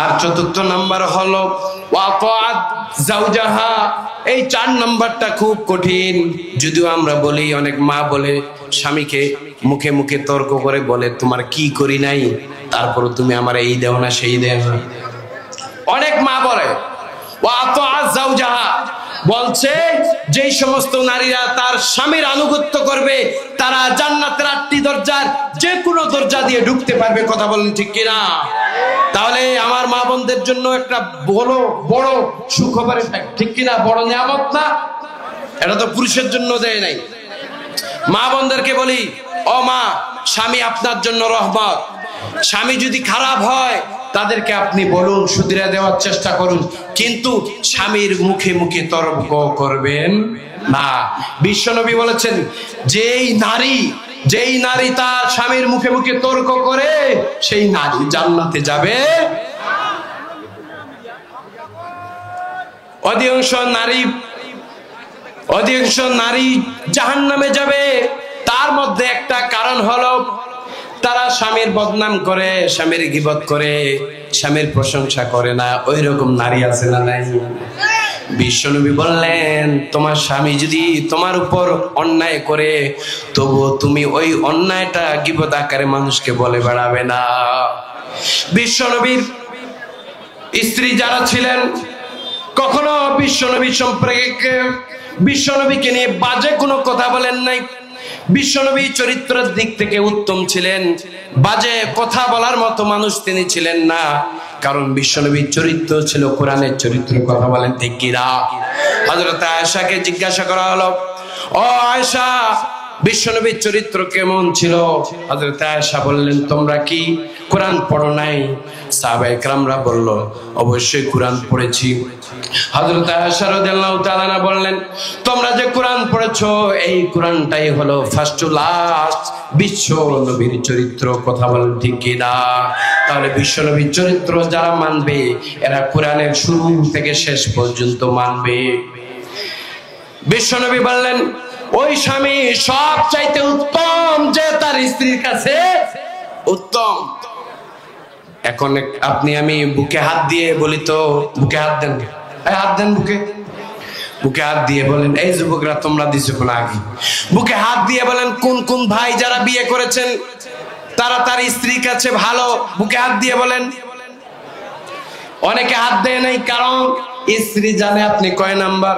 আর 4র্থ নাম্বার হলো ওয়াতাআত যাওজাহা। এই 4 নাম্বারটা খুব কঠিন, যদিও আমরা বলি, অনেক মা বলে স্বামীকে মুখে মুখে তর্ক করে বলে, তোমার কি করি নাই, তারপর তুমি আমার এই দেও না, সেই দেও না। অনেক মা বলে ওয়াতাআত যাওজাহা, বলছে যেই সমস্ত নারীরা তার স্বামীর আনুগত্য করবে, তারা জান্নাতের 8টি দরজার যে কোনো দরজা দিয়ে ঢুকতে পারবে। কথা বলেন ঠিক কিনা? তাহলে আমার মা বোনদের জন্য একটা বড় সুখবর, ঠিক কিনা? বড় নিয়ামত না? এটা তো পুরুষের জন্য দেয় নাই। মা বোনদেরকে বলি, ও মা, স্বামী আপনার জন্য রহমত। স্বামী যদি খারাপ হয়, তাদেরকে আপনি বলুন, শুধরে দেওয়ার চেষ্টা করুন, কিন্তু স্বামীর মুখে মুখে তর্ক করবেন না। বিশ্বনবী বলেছেন, যেই নারী তার স্বামীর মুখে মুখে তর্ক করে, সেই নারী জান্নাতে যাবে। অধিকাংশ নারী জাহান্নামে যাবে। তার মধ্যে একটা কারণ হলো তারা স্বামীর বদনাম করে, স্বামীর গীবত করে, স্বামীর প্রশংসা করে না। ওই রকম নারী আছে না নাই? বিশ্বনবী বললেন, তোমার স্বামী যদি তোমার উপর অন্যায় করে, তবুও তুমি ওই অন্যায়টা গীবত আকারে মানুষকে বলে বেড়াবে না। বিশ্বনবীর স্ত্রী যারা ছিলেন, কখনো বিশ্বনবী সম্পর্কে, বিশ্বনবীকে নিয়ে বাজে কোনো কথা বলেন নাই। বিশ্বনবী চরিত্রের দিক থেকে উত্তম ছিলেন, বাজে কথা বলার মতো মানুষ তিনি ছিলেন না। কারণ বিশ্বনবীর চরিত্র ছিল কোরআনের চরিত্র। কথা বলেন ঠিক কিনা? হযরত আয়েশাকে জিজ্ঞাসা করা হলো, ও আয়েশা, বিশ্বনবীর চরিত্র কেমন ছিল? হযরত আয়েশা বললেন, তোমরা কি কোরআন পড়ো নাই? সাহাবায়ে কেরামরা বলল, অবশ্যই কোরআন পড়েছি। হযরত আয়েশা রাদিয়াল্লাহু তাআলা আনহা বললেন, তোমরা যে কোরআন পড়েছো, এই কোরআনটাই হলো ফার্স্ট টু লাস্ট বিশ্ব নবীর চরিত্র। কথা বলেন ঠিক কিনা? তাহলে বিশ্ব নবীর চরিত্র যারা মানবে, এরা কোরআনের শুরু থেকে শেষ পর্যন্ত মানবে। বিশ্বনবী বললেন, ওই স্বামী সব চাইতে উত্তম যে তার স্ত্রীর কাছে উত্তম। এখন আপনি আমি বুকে হাত দিয়ে বলি তো, বুকে হাত দেন, হাত দেন বুকে, বুকে হাত দিয়ে বলেন, এই যুবকরা তোমরা দিছো কোন আগে, বুকে হাত দিয়ে বলেন কোন কোন ভাই যারা বিয়ে করেছেন তারা তার স্ত্রীর কাছে ভালো, বুকে হাত দিয়ে বলেন। অনেকে হাত দেয় নাই, কারণ স্ত্রী জানে আপনি কয় নাম্বার,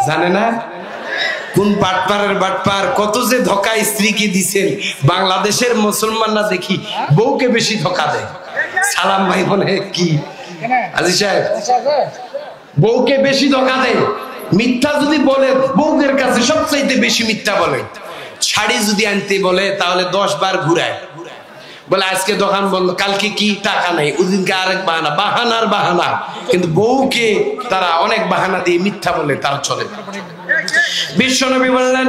জানে না কোন বাটপারের বাটপার, কত যে ধোঁকা স্ত্রীকে দিছেন। বাংলাদেশের মুসলমানরা দেখি বউকে বেশি ধোঁকা দেয়। সালাম ভাই বলে কি আজি সাহেব, বউকে বেশি ধোঁকা দেয়। মিথ্যা যদি বলে বউদের কাছে সবচাইতে বেশি মিথ্যা বলে। শাড়ি যদি আনতে বলে তাহলে 10 বার ঘুরায়, বলে আজকে দোকান বন্ধ, কালকে কি টাকা নাই, ওদিনকে আরেক বাহানা, বাহানার বাহানা। কিন্তু বউকে তারা অনেক বাহানা দিয়ে মিথ্যা বলে তারা চলে। বিশ্বনবী বললেন,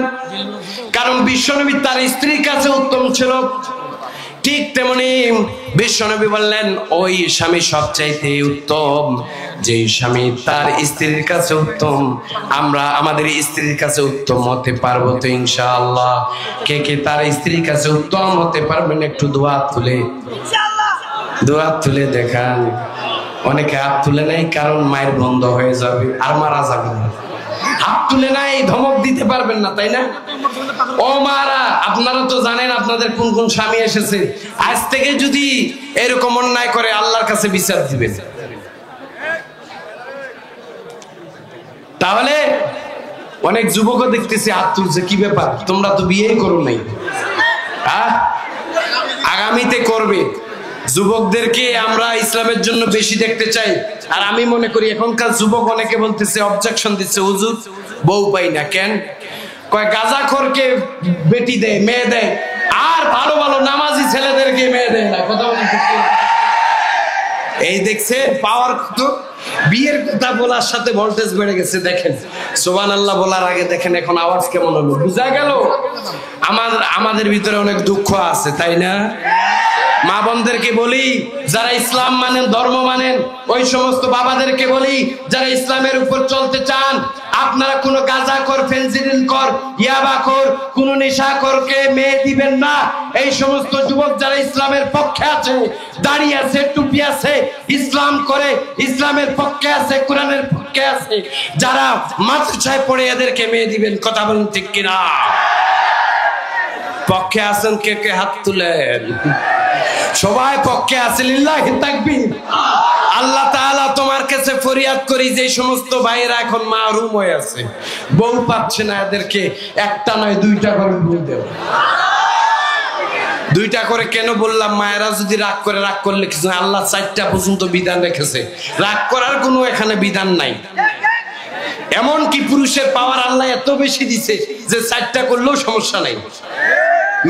কারণ বিশ্বনবী তার স্ত্রীর কাছে উত্তম ছিল। ঠিক তেমনি বিশ্বনবী বললেন, ওই স্বামী সবচাইতে উত্তম যে স্বামী তার স্ত্রীর কাছে উত্তম। আমরা আমাদের স্ত্রীর কাছে উত্তম হতে পারবো তো ইনশাআল্লাহ? কে কে তার স্ত্রীর কাছে উত্তম হতে পারবেন? একটু দোয়া তুলে, দোয়া তুলে দেখান। অনেকে হাত তুলে নাই, কারণ মায়ের বন্ধ হয়ে যাবে আর মারা যাবে না। হাত তুলে নাই, ধমক দিতে পারবেন না, তাই না? ও মারা, আপনারা তো জানেন আপনাদের কোন কোন স্বামী এসেছে। আজ থেকে যদি এরকম অন্যায় করে, আল্লাহর কাছে বিচার দিবেন। তাহলে অনেক যুবকও দেখতেছি হাত তুলছে, কি ব্যাপার, তোমরা তো বিয়েই করো নাই, আগামীতে করবে। যুবকদেরকে আমরা ইসলামের জন্য বেশি দেখতে চাই। আর আমি মনে করি এখনকার যুবক অনেকে বলতেছে, অবজেকশন দিচ্ছে, হুজুর বউ পাই না কেন? কয় গাঁজাখোরকে বেটি দেয়, মেয়ে দেয়, আর ভালো ভালো নামাজি ছেলেদেরকে মেয়ে দেয় না। কথা বলেন ঠিক কি? এই দেখছে পাওয়ার কত, বিয়ের কথা বলার সাথে ভোল্টেজ বেড়ে গেছে। দেখেন সুবহানাল্লাহ বলার আগে দেখেন এখন আওয়াজ কেমন হলো, বুঝা গেল? আমাদের ভিতরে অনেক দুঃখ আছে, তাই না? মা বোনদেরকে বলি যারা ইসলাম মানেন, ধর্ম মানেন, ওই সমস্ত বাবাদেরকে বলি যারা ইসলামের উপর চলতে চান, আপনারা কোনো গাঁজাখোর, ফেনসিডিল-খোর, ইয়াবাখোর, কোনো নেশাখোরকে মেয়ে দিবেন না। এই সমস্ত যুবক যারা ইসলামের পক্ষে আছে, দাঁড়িয়ে আছে, টুপি আছে, ইসলাম করে, ইসলামের পক্ষে আছে, কোরআনের পক্ষে আছে, যারা মাদ্রাসায় পড়ে এদেরকে মেয়ে দিবেন। কথা বলেন ঠিক কিনা? পক্ষে আছেন কে কে? হাত তুলেন। সবাই পক্ষে আছে, লিল্লাহি তাকবীর। আল্লাহ তাআলা তোমার কাছে ফরিয়াদ করি, যে সমস্ত ভাইয়েরা এখন মাহরুম হয়ে আছে, বউ পাচ্ছে না, এদেরকে একটা নয় 2টা করে বউ দেও। 2টা করে কেন বললাম? মায়েরা যদি রাগ করে, রাগ করলে কিছু, আল্লাহ 4টা পর্যন্ত বিধান রেখেছে, রাগ করার কোনো এখানে বিধান নাই। এমন কি পুরুষের পাওয়ার আল্লাহ এত বেশি দিছে যে 4টা করলেও সমস্যা নাই।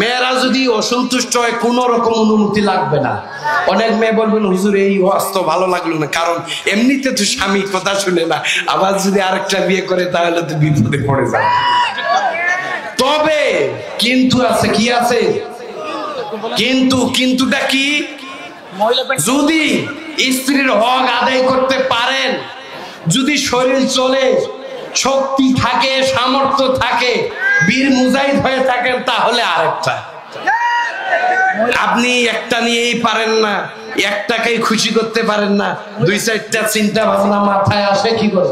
মেয়েরা যদি অসন্তুষ্ট হয়, কোন রকম অনুমতি লাগবে না। অনেক মেয়ে বলবেন, হুজুর এই অস্ত্র ভালো লাগলো না, কারণ এমনিতে তো স্বামী কথা শুনে না, আবার যদি আরেকটা বিয়ে করে তাহলে তো বিপদে পড়ে যাবে। তবে কিন্তু আছে, কি আছে? কিন্তুটা কি? যদি স্ত্রীর হক আদায় করতে পারেন, যদি শরীর চলে, শক্তি থাকে, সামর্থ্য থাকে, বীর মুজাহিদ হয়ে থাকেন, তাহলে আরেকটা। আপনি একটা নিয়েই পারেন না, একটাকেই খুশি করতে পারেন না, দুই চারটা চিন্তা ভাবনা মাথায় আসে কি করে?